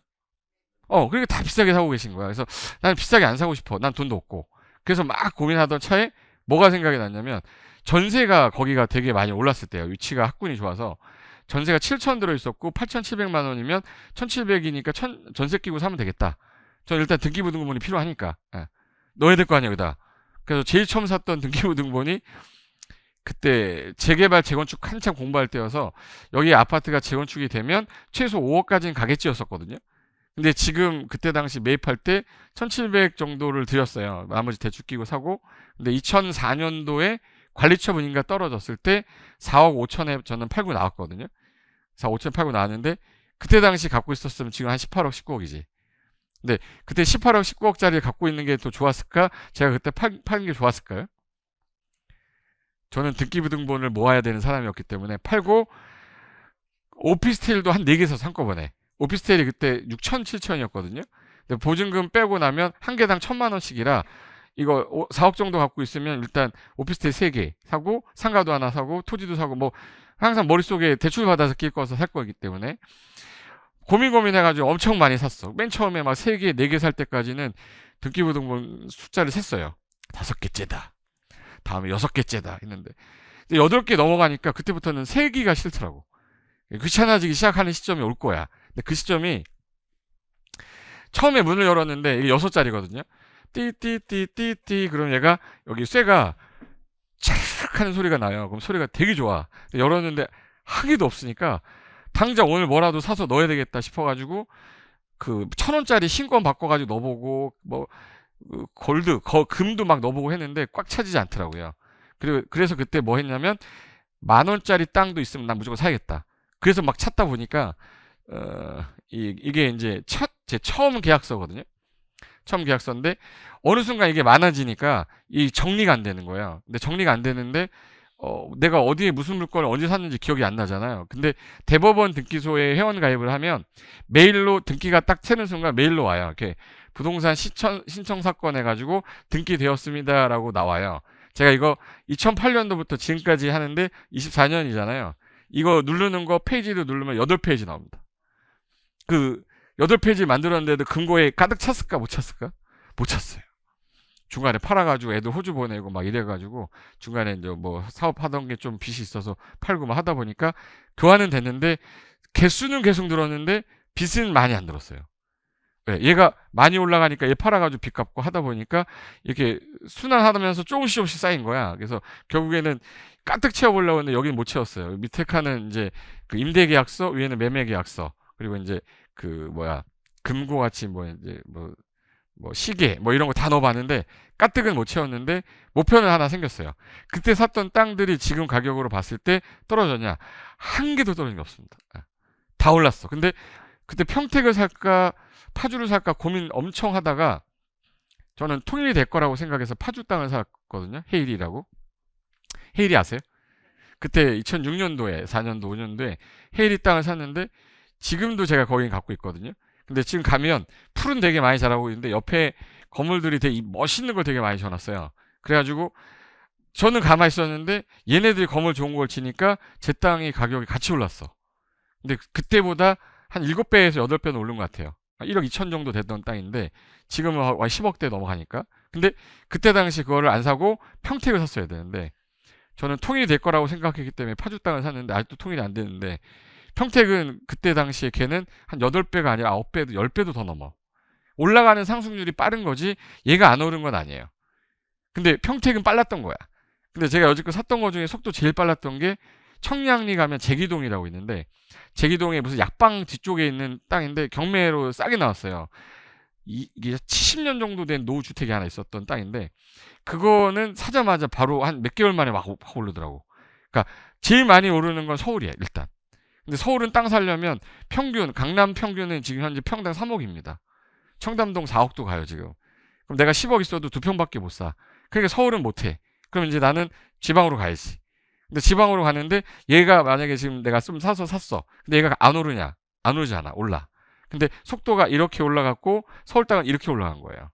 그러니까 다 비싸게 사고 계신 거야. 그래서 나는 비싸게 안 사고 싶어. 난 돈도 없고. 그래서 막 고민하던 차에 뭐가 생각이 났냐면 전세가 거기가 되게 많이 올랐을 때요. 위치가 학군이 좋아서 전세가 7천 들어있었고 8,700만 원이면 1,700이니까 전세 끼고 사면 되겠다. 전 일단 등기부 등본이 필요하니까 넣어야 될 거 아니야 여기다. 그래서 제일 처음 샀던 등기부 등본이 그때 재개발 재건축 한참 공부할 때여서 여기 아파트가 재건축이 되면 최소 5억까지는 가겠지였었거든요. 근데 지금 그때 당시 매입할 때 1,700 정도를 들였어요. 나머지 대출 끼고 사고. 근데 2004년도에 관리처분인가 떨어졌을 때 4억 5천에 저는 팔고 나왔거든요. 4억 5천 팔고 나왔는데 그때 당시 갖고 있었으면 지금 한 18억 19억이지. 근데 그때 18억 19억짜리 갖고 있는 게 더 좋았을까? 제가 그때 파는 게 좋았을까요? 저는 등기부 등본을 모아야 되는 사람이었기 때문에 팔고 오피스텔도 한 4개 사서 한꺼번에. 오피스텔이 그때 6천, 7천이었거든요. 근데 보증금 빼고 나면 한 개당 1,000만 원씩이라 이거 4억 정도 갖고 있으면 일단 오피스텔 3개 사고 상가도 하나 사고 토지도 사고 뭐 항상 머릿속에 대출 받아서 낄 거서 살 거기 때문에 고민해가지고 엄청 많이 샀어. 맨 처음에 막 3개, 4개 살 때까지는 등기부 등본 숫자를 셌어요. 5개째다. 다음에 6개째다 했는데 8개 넘어가니까 그때부터는 세기가 싫더라고. 귀찮아지기 시작하는 시점이 올 거야. 근데 그 시점이 처음에 문을 열었는데 이게 6자리거든요. 띠띠띠띠띠 그럼 얘가 여기 쇠가 차르륵 하는 소리가 나요. 그럼 소리가 되게 좋아. 열었는데 하기도 없으니까 당장 오늘 뭐라도 사서 넣어야 되겠다 싶어가지고 그 1,000원짜리 신권 바꿔가지고 넣어보고 뭐 금도 막 넣어보고 했는데 꽉 차지지 않더라고요. 그래서 그때 뭐 했냐면 10,000원짜리 땅도 있으면 난 무조건 사야겠다. 그래서 막 찾다 보니까 이게 이제 제 처음 계약서거든요. 처음 계약서인데 어느 순간 이게 많아지니까 이 정리가 안 되는 거예요. 근데 정리가 안 되는데 내가 어디에 무슨 물건을 언제 샀는지 기억이 안 나잖아요. 근데 대법원 등기소에 회원 가입을 하면 메일로 등기가 딱 채는 순간 메일로 와요. 이렇게 부동산 신청 사건 해가지고 등기되었습니다라고 나와요. 제가 이거 2008년도부터 지금까지 하는데 24년이잖아요. 이거 누르는 거 페이지도 누르면 8페이지 나옵니다. 그 8페이지 만들었는데도 금고에 가득 찼을까 못 찼을까? 못 찼어요. 중간에 팔아가지고 애들 호주 보내고 막 이래가지고 중간에 이제 뭐 사업하던 게 좀 빚이 있어서 팔고 막 하다 보니까 교환은 됐는데 개수는 계속 늘었는데 빚은 많이 안 늘었어요. 네, 얘가 많이 올라가니까 얘 팔아가지고 빚 갚고 하다 보니까 이렇게 순환하면서 조금씩 쌓인 거야. 그래서 결국에는 가득 채워보려고 했는데 여기는 못 채웠어요. 밑에 칸은 이제 그 임대계약서, 위에는 매매계약서, 그리고 이제 금고같이 뭐 이제 뭐 뭐 시계 뭐 이런 거 다 넣어봤는데 가뜩은 못 채웠는데 목표는 하나 생겼어요. 그때 샀던 땅들이 지금 가격으로 봤을 때 떨어졌냐? 한 개도 떨어진 게 없습니다. 다 올랐어. 근데 그때 평택을 살까 파주를 살까 고민 엄청 하다가 저는 통일이 될 거라고 생각해서 파주 땅을 샀거든요. 헤일이라고. 헤일이 아세요? 그때 2006년도에 4년도 5년도에 헤일이 땅을 샀는데 지금도 제가 거기 갖고 있거든요. 근데 지금 가면 풀은 되게 많이 자라고 있는데 옆에 건물들이 되게 멋있는 걸 되게 많이 지어놨어요. 그래가지고 저는 가만히 있었는데 얘네들이 건물 좋은 걸 치니까 제 땅이 가격이 같이 올랐어. 근데 그때보다 한 7배에서 8배는 오른 것 같아요. 1억 2천 정도 됐던 땅인데 지금은 10억대 넘어가니까. 근데 그때 당시 그거를 안 사고 평택을 샀어야 되는데 저는 통일이 될 거라고 생각했기 때문에 파주 땅을 샀는데 아직도 통일이 안 되는데 평택은 그때 당시에 걔는 한 8배가 아니라 9배도 10배도 더 넘어. 올라가는 상승률이 빠른 거지 얘가 안 오른 건 아니에요. 근데 평택은 빨랐던 거야. 근데 제가 여지껏 샀던 거 중에 속도 제일 빨랐던 게 청량리 가면 제기동이라고 있는데 제기동에 무슨 약방 뒤쪽에 있는 땅인데 경매로 싸게 나왔어요. 이게 70년 정도 된 노후주택이 하나 있었던 땅인데 그거는 사자마자 바로 한 몇 개월 만에 막 오르더라고. 그러니까 제일 많이 오르는 건 서울이야 일단. 근데 서울은 땅 사려면 평균 강남 평균은 지금 현재 평당 3억입니다. 청담동 4억도 가요 지금. 그럼 내가 10억 있어도 2평밖에 못 사. 그러니까 서울은 못 해. 그럼 이제 나는 지방으로 가야지. 근데 지방으로 가는데 얘가 만약에 지금 내가 좀 사서 샀어. 근데 얘가 안 오르냐? 안 오르지 않아. 올라. 근데 속도가 이렇게 올라갔고 서울 땅은 이렇게 올라간 거예요.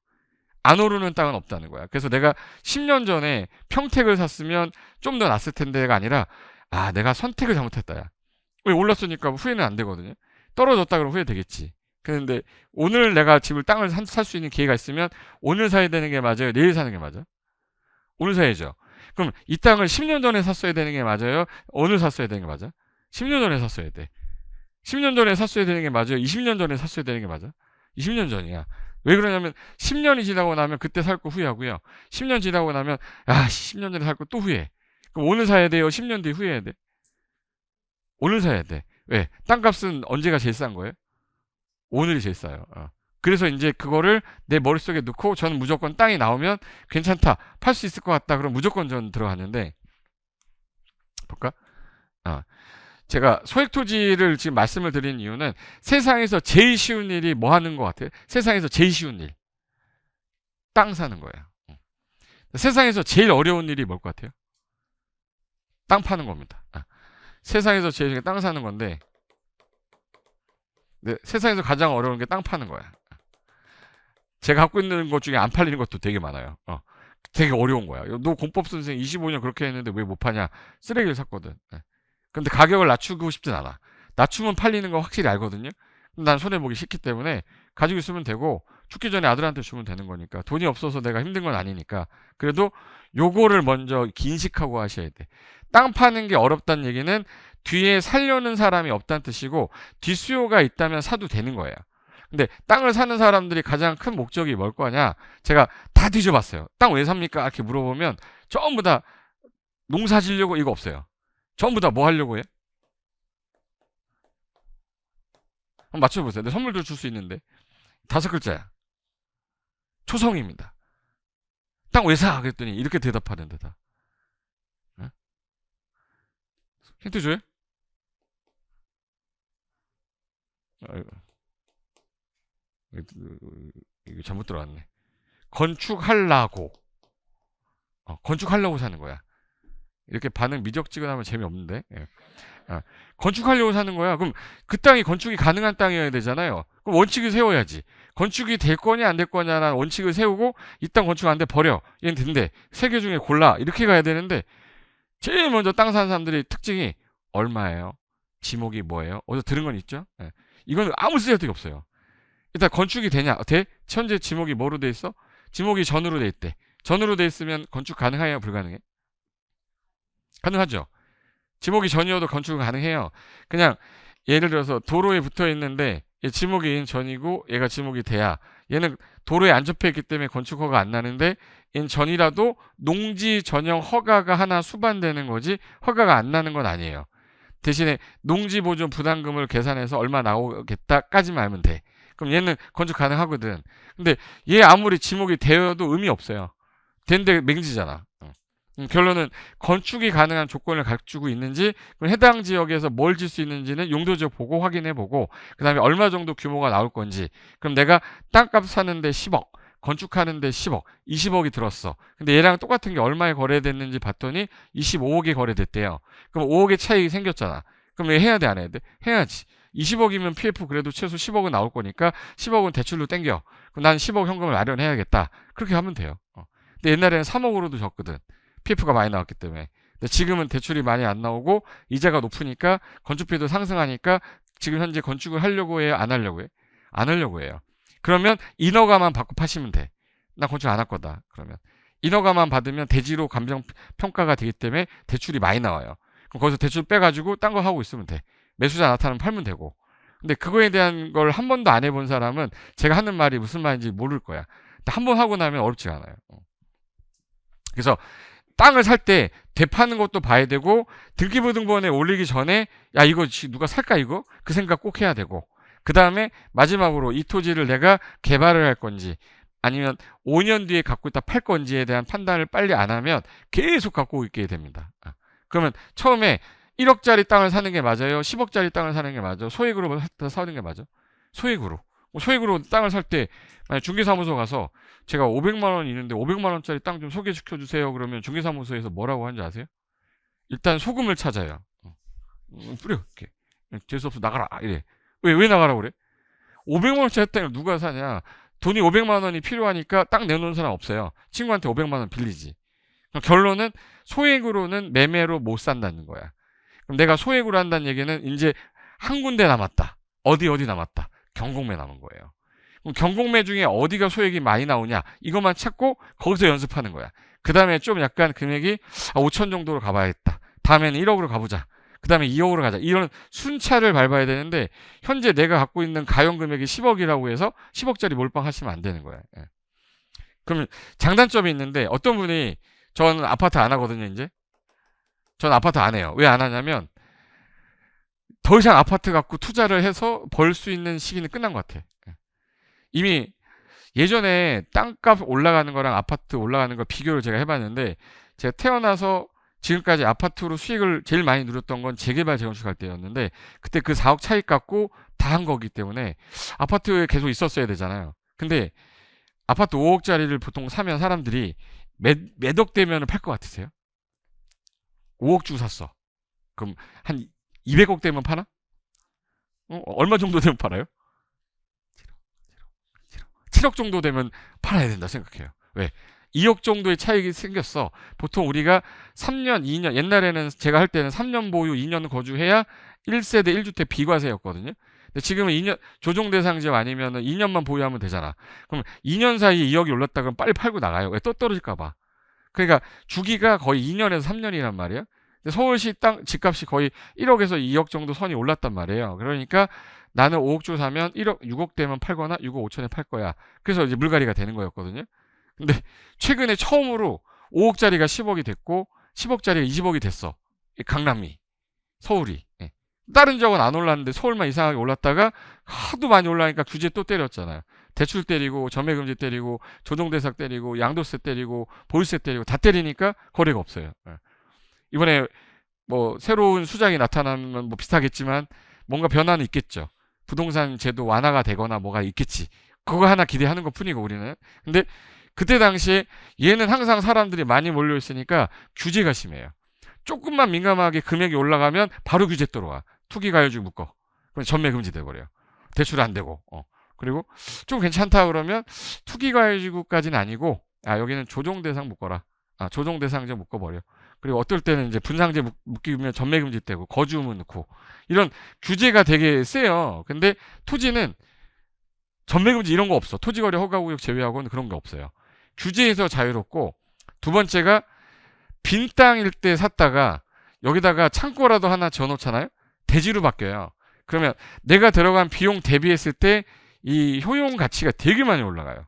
안 오르는 땅은 없다는 거야. 그래서 내가 10년 전에 평택을 샀으면 좀 더 낫을 텐데가 아니라 아 내가 선택을 잘못했다 야. 왜 올랐으니까 후회는 안 되거든요. 떨어졌다 그러면 후회되겠지. 그런데 오늘 내가 집을 땅을 살 수 있는 기회가 있으면 오늘 사야 되는 게 맞아요? 내일 사는 게 맞아요? 오늘 사야죠. 그럼 이 땅을 10년 전에 샀어야 되는 게 맞아요? 오늘 샀어야 되는 게 맞아? 10년 전에 샀어야 돼. 10년 전에 샀어야 되는 게 맞아요? 20년 전에 샀어야 되는 게 맞아? 20년 전이야. 왜 그러냐면 10년이 지나고 나면 그때 살 거 후회하고요. 10년 지나고 나면 10년 전에 살 거 또 후회해. 그럼 오늘 사야 돼요? 10년 뒤에 후회해야 돼? 오늘 사야 돼. 왜? 땅값은 언제가 제일 싼 거예요? 오늘이 제일 싸요. 그래서 이제 그거를 내 머릿속에 넣고 저는 무조건 땅이 나오면 괜찮다. 팔 수 있을 것 같다. 그럼 무조건 전 들어갔는데 볼까? 제가 소액토지를 지금 말씀을 드린 이유는 세상에서 제일 쉬운 일이 뭐 하는 것 같아요? 세상에서 제일 쉬운 일. 땅 사는 거예요. 세상에서 제일 어려운 일이 뭘 것 같아요? 땅 파는 겁니다. 세상에서 제일 땅 사는 건데 네, 세상에서 가장 어려운 게 땅 파는 거야. 제가 갖고 있는 것 중에 안 팔리는 것도 되게 많아요. 되게 어려운 거야. 너 공법 선생 25년 그렇게 했는데 왜 못 파냐? 쓰레기를 샀거든. 근데 가격을 낮추고 싶진 않아. 낮추면 팔리는 거 확실히 알거든요. 난 손해보기 싫기 때문에 가지고 있으면 되고 죽기 전에 아들한테 주면 되는 거니까 돈이 없어서 내가 힘든 건 아니니까 그래도 요거를 먼저 인식하고 하셔야 돼. 땅 파는 게 어렵다는 얘기는 뒤에 살려는 사람이 없다는 뜻이고 뒷수요가 있다면 사도 되는 거예요. 근데 땅을 사는 사람들이 가장 큰 목적이 뭘 거냐? 제가 다 뒤져봤어요. 땅 왜 삽니까? 이렇게 물어보면 전부 다 농사 지려고 이거 없어요. 전부 다 뭐 하려고 해? 한번 맞춰보세요. 내 선물도 줄 수 있는데 5글자야. 초성입니다. 땅 왜 사? 그랬더니 이렇게 대답하는데 다. 힌트 줘요? 이거 잘못 들어왔네. 건축하려고. 건축하려고 사는 거야. 이렇게 반응 미적지근하면 재미없는데. 예. 건축하려고 사는 거야. 그럼 그 땅이 건축이 가능한 땅이어야 되잖아요. 그럼 원칙을 세워야지. 건축이 될 거냐 안 될 거냐라는 원칙을 세우고 이 땅 건축 안 돼 버려. 얘는 된대. 3개 중에 골라. 이렇게 가야 되는데 제일 먼저 땅 사는 사람들의 특징이 얼마예요? 지목이 뭐예요? 어디서 들은 건 있죠? 예. 이건 아무 쓸데가 없어요. 일단 건축이 되냐? 돼? 현재 지목이 뭐로 돼 있어? 지목이 전으로 돼 있대. 전으로 돼 있으면 건축 가능해요? 불가능해? 가능하죠. 지목이 전이어도 건축은 가능해요. 그냥 예를 들어서 도로에 붙어 있는데 얘 지목이 전이고 얘가 지목이 돼야 얘는 도로에 안 접해 있기 때문에 건축 허가 안 나는데 얘는 전이라도 농지 전용 허가가 하나 수반되는 거지 허가가 안 나는 건 아니에요. 대신에 농지 보존 부담금을 계산해서 얼마 나오겠다까지만 알면 돼. 그럼 얘는 건축 가능하거든. 근데 얘 아무리 지목이 되어도 의미 없어요. 된데 맹지잖아. 결론은 건축이 가능한 조건을 갖추고 있는지, 해당 지역에서 뭘 질 수 있는지는 용도지역 보고 확인해보고, 그 다음에 얼마 정도 규모가 나올 건지. 그럼 내가 땅값 사는데 10억, 건축하는데 10억, 20억이 들었어. 근데 얘랑 똑같은 게 얼마에 거래됐는지 봤더니 25억에 거래됐대요. 그럼 5억의 차익이 생겼잖아. 그럼 얘 해야 돼, 안 해야 돼? 해야지. 20억이면 PF 그래도 최소 10억은 나올 거니까 10억은 대출로 땡겨. 그럼 난 10억 현금을 마련해야겠다. 그렇게 하면 돼요. 근데 옛날에는 3억으로도 졌거든. PF가 많이 나왔기 때문에. 근데 지금은 대출이 많이 안 나오고 이자가 높으니까 건축비도 상승하니까 지금 현재 건축을 하려고 해요? 안 하려고 해? 안 하려고 해요. 그러면 인허가만 받고 파시면 돼. 나 건축 안 할 거다. 그러면 인허가만 받으면 대지로 감정 평가가 되기 때문에 대출이 많이 나와요. 그럼 거기서 대출 빼가지고 딴 거 하고 있으면 돼. 매수자 나타나면 팔면 되고. 근데 그거에 대한 걸 한 번도 안 해본 사람은 제가 하는 말이 무슨 말인지 모를 거야. 한 번 하고 나면 어렵지 않아요. 그래서 땅을 살 때 되파는 것도 봐야 되고, 등기부등본에 올리기 전에 야 이거 누가 살까 이거? 그 생각 꼭 해야 되고, 그 다음에 마지막으로 이 토지를 내가 개발을 할 건지 아니면 5년 뒤에 갖고 있다 팔 건지에 대한 판단을 빨리 안 하면 계속 갖고 있게 됩니다. 그러면 처음에 1억짜리 땅을 사는 게 맞아요? 10억짜리 땅을 사는 게 맞아요? 소액으로 사는 게 맞아요? 소액으로. 소액으로 땅을 살 때 만약 중개사무소 가서 제가 500만 원 있는데 500만 원짜리 땅 좀 소개시켜 주세요. 그러면 중개사무소에서 뭐라고 하는지 아세요? 일단 소금을 찾아요. 뿌려. 이렇게. 재수없어 나가라. 이래. 왜 나가라고 그래? 500만 원짜리 땅을 누가 사냐? 돈이 500만 원이 필요하니까 땅 내놓는 사람 없어요. 친구한테 500만 원 빌리지. 결론은 소액으로는 매매로 못 산다는 거야. 그럼 내가 소액으로 한다는 얘기는 이제 한 군데 남았다. 어디 남았다. 경공매 남은 거예요. 그럼 경공매 중에 어디가 소액이 많이 나오냐 이것만 찾고 거기서 연습하는 거야. 그 다음에 좀 약간 금액이 5천 정도로 가봐야겠다. 다음에는 1억으로 가보자. 그 다음에 2억으로 가자. 이런 순차를 밟아야 되는데 현재 내가 갖고 있는 가용 금액이 10억이라고 해서 10억짜리 몰빵 하시면 안 되는 거야. 그러면 장단점이 있는데 어떤 분이 저는 아파트 안 하거든요. 이제 저는 아파트 안 해요. 왜 안 하냐면 더 이상 아파트 갖고 투자를 해서 벌 수 있는 시기는 끝난 것 같아. 이미 예전에 땅값 올라가는 거랑 아파트 올라가는 거 비교를 제가 해봤는데, 제가 태어나서 지금까지 아파트로 수익을 제일 많이 누렸던 건 재개발 재건축할 때였는데, 그때 그 4억 차익 갖고 다 한 거기 때문에 아파트에 계속 있었어야 되잖아요. 근데 아파트 5억짜리를 보통 사면 사람들이 몇 억 되면 팔 것 같으세요? 5억 주고 샀어. 그럼 한 200억 되면 파나? 얼마 정도 되면 팔아요? 7억 정도 되면 팔아야 된다 생각해요. 왜? 2억 정도의 차익이 생겼어. 보통 우리가 3년, 2년, 옛날에는 제가 할 때는 3년 보유, 2년 거주해야 1세대 1주택 비과세였거든요. 근데 지금은 2년, 조정 대상 지역 아니면 2년만 보유하면 되잖아. 그럼 2년 사이에 2억이 올랐다 그러면 빨리 팔고 나가요. 왜? 또 떨어질까봐. 그러니까 주기가 거의 2년에서 3년이란 말이야. 서울시 땅 집값이 거의 1억에서 2억 정도 선이 올랐단 말이에요. 그러니까 나는 5억 주고 사면 1억, 6억 되면 팔거나 6억 5천에 팔 거야. 그래서 이제 물갈이가 되는 거였거든요. 근데 최근에 처음으로 5억짜리가 10억이 됐고 10억짜리가 20억이 됐어. 강남이, 서울이. 다른 지역은 안 올랐는데 서울만 이상하게 올랐다가 하도 많이 올라니까 규제 또 때렸잖아요. 대출 때리고 점액금지 때리고 조정대상 때리고 양도세 때리고 보유세 때리고 다 때리니까 거래가 없어요. 이번에 뭐 새로운 수장이 나타나면 뭐 비슷하겠지만 뭔가 변화는 있겠죠. 부동산 제도 완화가 되거나 뭐가 있겠지. 그거 하나 기대하는 것 뿐이고 우리는. 근데 그때 당시에 얘는 항상 사람들이 많이 몰려 있으니까 규제가 심해요. 조금만 민감하게 금액이 올라가면 바로 규제 들어와. 투기가요주 묶어. 그럼 전매 금지돼 버려요. 대출 안 되고. 그리고 좀 괜찮다 그러면 투기가요지구까지는 아니고 여기는 조정대상 묶어라. 조정대상제 묶어버려. 그리고 어떨 때는 이제 분상제 묶이면 전매 금지되고 거주의무 넣고 이런 규제가 되게 세요. 근데 토지는 전매 금지 이런 거 없어. 토지거래 허가구역 제외하고는 그런 게 없어요. 규제에서 자유롭고, 두 번째가 빈 땅일 때 샀다가 여기다가 창고라도 하나 지어놓잖아요. 대지로 바뀌어요. 그러면 내가 들어간 비용 대비했을 때 이 효용 가치가 되게 많이 올라가요.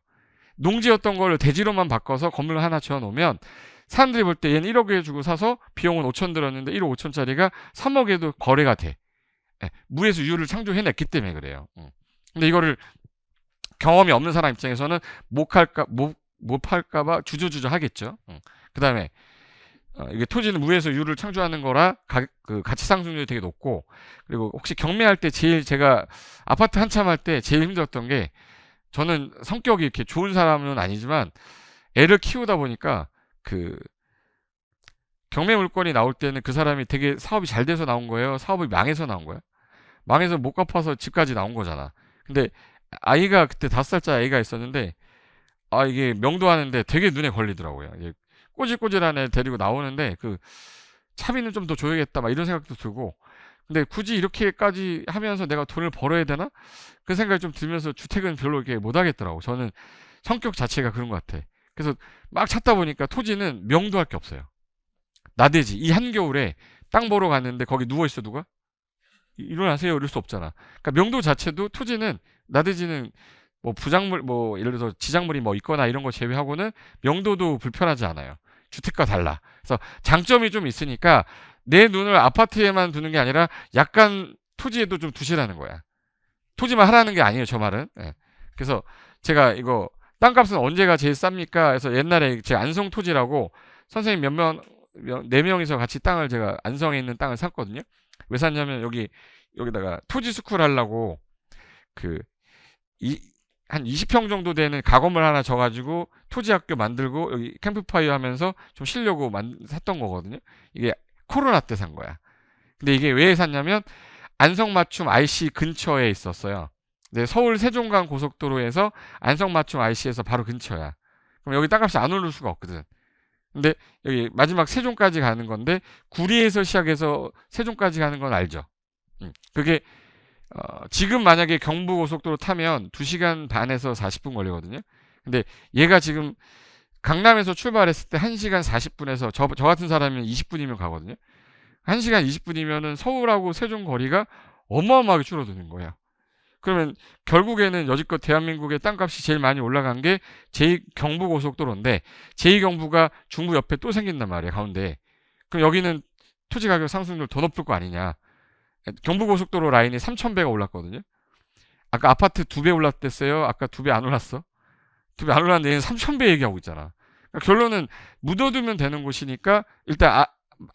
농지였던 걸 대지로만 바꿔서 건물 하나 지어놓으면 사람들이 볼 때 얘는 1억에 주고 사서 비용은 5천 들었는데 1억 5천짜리가 3억에도 거래가 돼. 무에서 유를 창조해냈기 때문에 그래요. 근데 이거를 경험이 없는 사람 입장에서는 못 팔까봐 주저주저 하겠죠. 그 다음에 이게 토지는 무에서 유를 창조하는 거라 그 가치 상승률이 되게 높고, 그리고 혹시 경매할 때 제일 제가 아파트 한참 할 때 제일 힘들었던 게, 저는 성격이 이렇게 좋은 사람은 아니지만 애를 키우다 보니까 그 경매 물건이 나올 때는 그 사람이 되게 사업이 잘 돼서 나온 거예요, 사업이 망해서 나온 거야? 망해서 못 갚아서 집까지 나온 거잖아. 근데 아이가 그때 5살짜리 아이가 있었는데, 이게 명도하는데 되게 눈에 걸리더라고요. 이게 꼬질꼬질한 애 데리고 나오는데 그 차비는 좀 더 줘야겠다 막 이런 생각도 들고, 근데 굳이 이렇게까지 하면서 내가 돈을 벌어야 되나? 그 생각이 좀 들면서 주택은 별로 이렇게 못 하겠더라고. 저는 성격 자체가 그런 것 같아. 그래서 막 찾다 보니까 토지는 명도할 게 없어요. 나대지. 이 한겨울에 땅 보러 갔는데 거기 누워있어 누가? 일어나세요 이럴 수 없잖아. 그러니까 명도 자체도, 토지는 나대지는 뭐 부작물, 뭐 예를 들어서 지작물이 뭐 있거나 이런 거 제외하고는 명도도 불편하지 않아요. 주택과 달라. 그래서 장점이 좀 있으니까 내 눈을 아파트에만 두는 게 아니라 약간 토지에도 좀 두시라는 거야. 토지만 하라는 게 아니에요, 저 말은. 예. 그래서 제가 이거 땅값은 언제가 제일 쌉니까? 그래서 옛날에 제 안성 토지라고 선생님 네 명이서 같이 땅을, 제가 안성에 있는 땅을 샀거든요. 왜 샀냐면 여기다가 토지 스쿨 하려고 그 한 20평 정도 되는 가건물 하나 져가지고 토지학교 만들고 여기 캠프파이어 하면서 좀 쉬려고 샀던 거거든요. 이게 코로나 때 산 거야. 근데 이게 왜 샀냐면 안성맞춤 IC 근처에 있었어요. 근데 서울 세종간 고속도로에서 안성맞춤 IC에서 바로 근처야. 그럼 여기 땅값이 안 오를 수가 없거든. 근데 여기 마지막 세종까지 가는 건데, 구리에서 시작해서 세종까지 가는 건 알죠? 그게 지금 만약에 경부고속도로 타면 2시간 반에서 40분 걸리거든요. 근데 얘가 지금 강남에서 출발했을 때 1시간 40분에서 저 같은 사람이면 20분이면 가거든요. 1시간 20분이면은 서울하고 세종 거리가 어마어마하게 줄어드는 거예요. 그러면 결국에는 여지껏 대한민국의 땅값이 제일 많이 올라간 게 제2경부고속도로인데, 제2경부가 중부 옆에 또 생긴단 말이에요, 가운데. 그럼 여기는 토지 가격 상승률 더 높을 거 아니냐. 경부고속도로 라인이 3,100가 올랐거든요. 아까 아파트 2배 올랐댔어요? 아까 2배 안 올랐어? 2배 안 올랐는데 얘는 3,000배 얘기하고 있잖아. 그러니까 결론은 묻어두면 되는 곳이니까 일단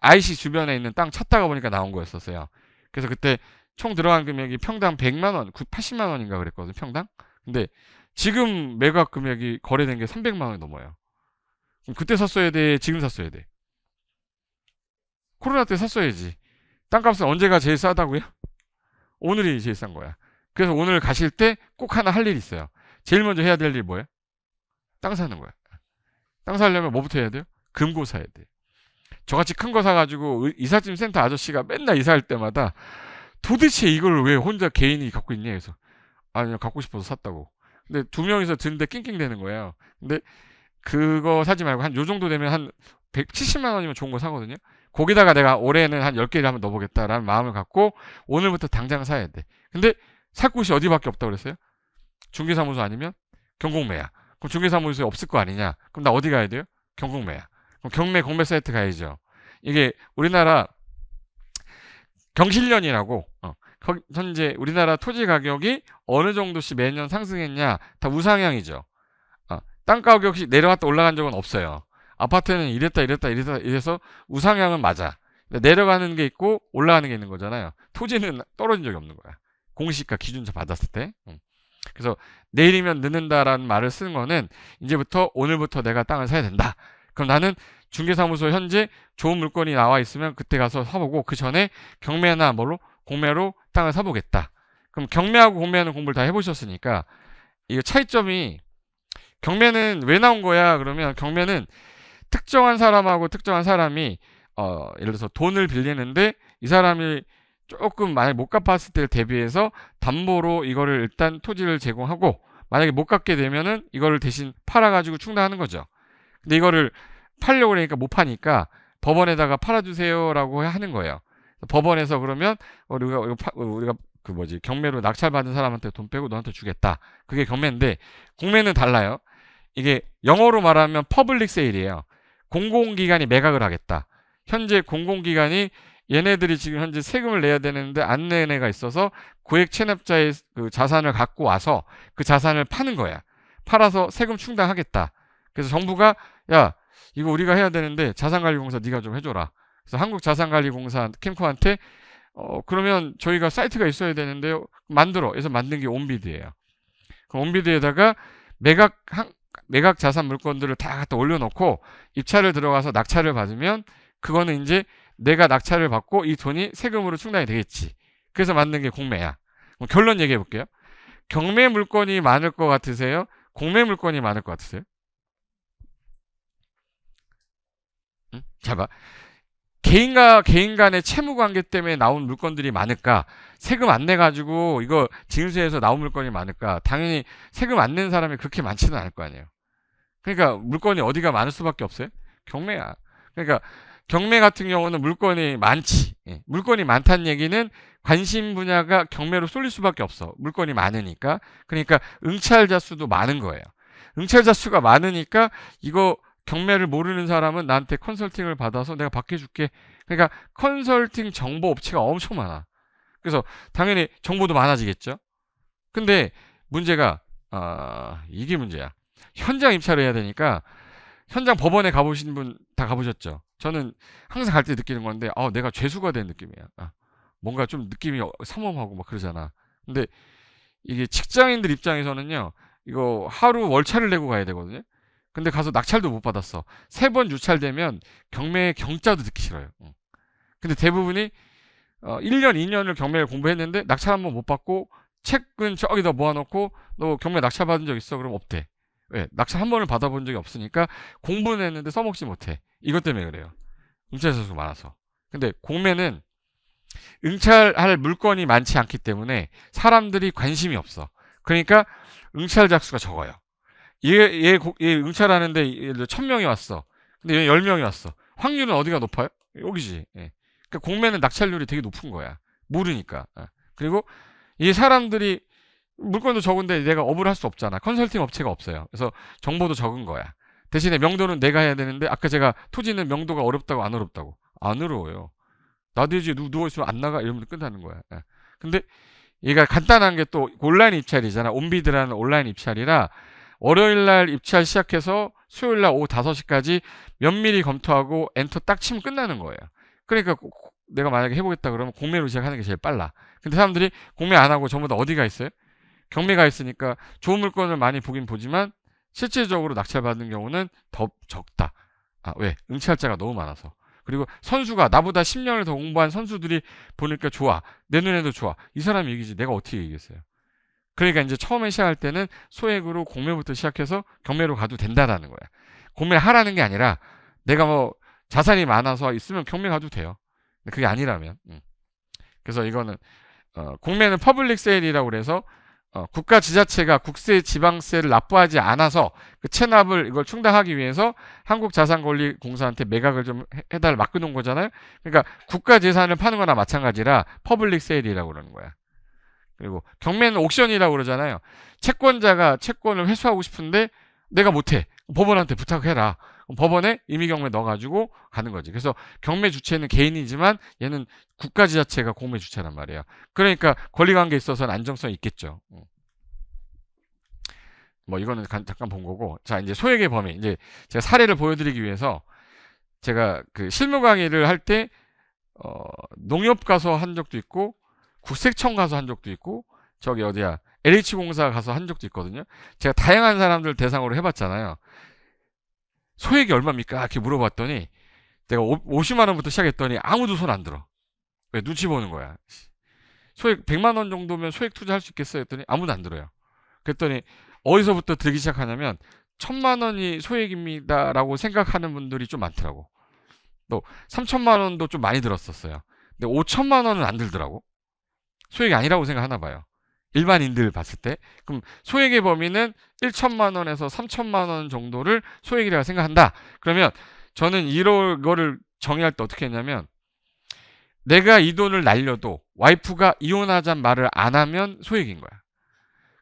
IC 주변에 있는 땅 찾다가 보니까 나온 거였었어요. 그래서 그때 총 들어간 금액이 평당 100만 원, 80만 원인가 그랬거든, 평당. 근데 지금 매각 금액이 거래된 게 300만 원이 넘어요. 그럼 그때 샀어야 돼, 지금 샀어야 돼? 코로나 때 샀어야지. 땅값은 언제가 제일 싸다고요? 오늘이 제일 싼 거야. 그래서 오늘 가실 때 꼭 하나 할 일이 있어요. 제일 먼저 해야 될 일이 뭐예요? 땅 사는 거야. 땅 사려면 뭐부터 해야 돼요? 금고 사야 돼. 저같이 큰 거 사가지고 이삿짐 센터 아저씨가 맨날 이사할 때마다 도대체 이걸 왜 혼자 개인이 갖고 있냐 해서, 아니요, 갖고 싶어서 샀다고. 근데 2명이서 드는데 낑낑대는 거예요. 근데 그거 사지 말고 한 요 정도 되면 한 170만 원이면 좋은 거 사거든요. 거기다가 내가 올해는 한 10개를 한번 넣어보겠다라는 마음을 갖고 오늘부터 당장 사야 돼. 근데 살 곳이 어디밖에 없다고 그랬어요? 중개사무소 아니면 경공매야. 그럼 중개사무소에 없을 거 아니냐? 그럼 나 어디 가야 돼요? 경공매야. 그럼 경매 공매 사이트 가야죠. 이게 우리나라 경실련이라고, 현재 우리나라 토지 가격이 어느 정도씩 매년 상승했냐, 다 우상향이죠. 땅 가격이 내려갔다 올라간 적은 없어요. 아파트는 이랬다 이래서 우상향은 맞아. 내려가는 게 있고 올라가는 게 있는 거잖아요. 토지는 떨어진 적이 없는 거야. 공시가 기준차 받았을 때. 그래서 내일이면 늦는다라는 말을 쓰는 거는 이제부터, 오늘부터 내가 땅을 사야 된다. 그럼 나는 중개사무소 현재 좋은 물건이 나와 있으면 그때 가서 사보고, 그 전에 경매나 공매로 땅을 사보겠다. 그럼 경매하고 공매하는 공부를 다 해보셨으니까 이 차이점이, 경매는 왜 나온 거야? 그러면 경매는 특정한 사람하고 특정한 사람이 예를 들어서 돈을 빌리는데 이 사람이 조금 만약에 못 갚았을 때를 대비해서 담보로 이거를 일단 토지를 제공하고, 만약에 못 갚게 되면은 이거를 대신 팔아가지고 충당하는 거죠. 근데 이거를 팔려고 그러니까 못 파니까 법원에다가 팔아주세요라고 하는 거예요. 법원에서 그러면 우리가 경매로 낙찰받은 사람한테 돈 빼고 너한테 주겠다. 그게 경매인데, 공매는 달라요. 이게 영어로 말하면 퍼블릭 세일이에요. 공공기관이 매각을 하겠다. 현재 공공기관이 얘네들이 지금 현재 세금을 내야 되는데 안 내는 애가 있어서 고액 체납자의 그 자산을 갖고 와서 그 자산을 파는 거야. 팔아서 세금 충당하겠다. 그래서 정부가 야 이거 우리가 해야 되는데 자산관리공사 네가 좀 해줘라. 그래서 한국자산관리공사 캠코한테 그러면 저희가 사이트가 있어야 되는데요. 만들어. 그래서 만든 게 온비드예요. 그 온비드에다가 매각 자산 물건들을 다 갖다 올려놓고 입찰을 들어가서 낙찰을 받으면 그거는 이제 내가 낙찰을 받고 이 돈이 세금으로 충당이 되겠지. 그래서 만든 게 공매야. 그럼 결론 얘기해 볼게요. 경매 물건이 많을 것 같으세요? 공매 물건이 많을 것 같으세요? 응? 잘 봐. 개인과 개인 간의 채무 관계 때문에 나온 물건들이 많을까? 세금 안 내가지고 이거 징수해서 나온 물건이 많을까? 당연히 세금 안 낸 사람이 그렇게 많지는 않을 거 아니에요. 그러니까 물건이 어디가 많을 수밖에 없어요? 경매야. 그러니까 경매 같은 경우는 물건이 많지. 예. 물건이 많다는 얘기는 관심 분야가 경매로 쏠릴 수밖에 없어. 물건이 많으니까. 그러니까 응찰자 수도 많은 거예요. 응찰자 수가 많으니까 이거 경매를 모르는 사람은 나한테 컨설팅을 받아서 내가 바꿔줄게. 그러니까 컨설팅 정보 업체가 엄청 많아. 그래서 당연히 정보도 많아지겠죠. 근데 문제가 이게 문제야. 현장 입찰을 해야 되니까 현장 법원에 가보신 분 다 가보셨죠? 저는 항상 갈 때 느끼는 건데 내가 죄수가 된 느낌이야. 뭔가 좀 느낌이 삼엄하고 막 그러잖아. 근데 이게 직장인들 입장에서는요. 이거 하루 월차를 내고 가야 되거든요. 근데 가서 낙찰도 못 받았어. 3번 유찰되면 경매 경자도 듣기 싫어요. 근데 대부분이 1년, 2년을 경매를 공부했는데 낙찰 한 번 못 받고 책은 저기다 모아놓고 너 경매 낙찰 받은 적 있어? 그럼 없대. 왜? 낙찰 한 번을 받아본 적이 없으니까 공부는 했는데 써먹지 못해. 이것 때문에 그래요. 응찰자 수가 많아서. 근데 공매는 응찰할 물건이 많지 않기 때문에 사람들이 관심이 없어. 그러니까 응찰자 수가 적어요. 얘 응찰하는데 1000명이 왔어. 근데 얘 10명이 왔어. 확률은 어디가 높아요? 여기지. 예. 그러니까 공매는 낙찰률이 되게 높은 거야. 모르니까. 그리고 이 사람들이 물건도 적은데 내가 업을 할 수 없잖아. 컨설팅 업체가 없어요. 그래서 정보도 적은 거야. 대신에 명도는 내가 해야 되는데 아까 제가 토지는 명도가 어렵다고 안 어렵다고. 안 어려워요. 나도 이제 누워있으면 안 나가 이러면 끝나는 거야. 근데 얘가 간단한 게 또 온라인 입찰이잖아. 온비드라는 온라인 입찰이라 월요일날 입찰 시작해서 수요일날 오후 5시까지 면밀히 검토하고 엔터 딱 치면 끝나는 거예요. 그러니까 내가 만약에 해보겠다 그러면 공매로 시작하는 게 제일 빨라. 근데 사람들이 공매 안 하고 전부 다 어디가 있어요? 경매가 있으니까 좋은 물건을 많이 보긴 보지만 실질적으로 낙찰받는 경우는 더 적다. 왜? 응찰자가 너무 많아서. 그리고 선수가 나보다 10년을 더 공부한 선수들이 보니까 좋아. 내 눈에도 좋아. 이 사람이 이기지. 내가 어떻게 이기겠어요? 그러니까 이제 처음에 시작할 때는 소액으로 공매부터 시작해서 경매로 가도 된다라는 거야. 공매를 하라는 게 아니라 내가 뭐 자산이 많아서 있으면 경매 가도 돼요. 근데 그게 아니라면. 그래서 이거는 공매는 퍼블릭 세일이라고 그래서 국가 지자체가 국세 지방세를 납부하지 않아서 그 체납을 이걸 충당하기 위해서 한국자산관리공사한테 매각을 좀 해달라 맡겨놓은 거잖아요. 그러니까 국가 재산을 파는 거나 마찬가지라 퍼블릭 세일이라고 그러는 거야. 그리고 경매는 옥션이라고 그러잖아요. 채권자가 채권을 회수하고 싶은데 내가 못해. 법원한테 부탁해라. 법원에 임의경매 넣어가지고 가는 거지. 그래서 경매 주체는 개인이지만 얘는 국가 지자체가 공매 주체란 말이에요. 그러니까 권리관계에 있어서는 안정성이 있겠죠. 뭐 이거는 잠깐 본 거고. 자, 이제 소액의 범위. 이제 제가 사례를 보여드리기 위해서 제가 그 실무 강의를 할 때 농협 가서 한 적도 있고 국세청 가서 한 적도 있고 저기 어디야 LH공사 가서 한 적도 있거든요. 제가 다양한 사람들 대상으로 해봤잖아요. 소액이 얼마입니까? 이렇게 물어봤더니 내가 50만 원부터 시작했더니 아무도 손 안 들어. 왜? 눈치 보는 거야. 소액 100만 원 정도면 소액 투자할 수 있겠어요? 했더니 아무도 안 들어요. 그랬더니 어디서부터 들기 시작하냐면 1000만 원이 소액입니다 라고 생각하는 분들이 좀 많더라고. 또 3000만 원도 좀 많이 들었었어요. 근데 5000만 원은 안 들더라고. 소액이 아니라고 생각하나 봐요. 일반인들 봤을 때. 그럼 소액의 범위는 1천만 원에서 3천만 원 정도를 소액이라고 생각한다. 그러면 저는 이거를 정의할 때 어떻게 했냐면 내가 이 돈을 날려도 와이프가 이혼하자는 말을 안 하면 소액인 거야.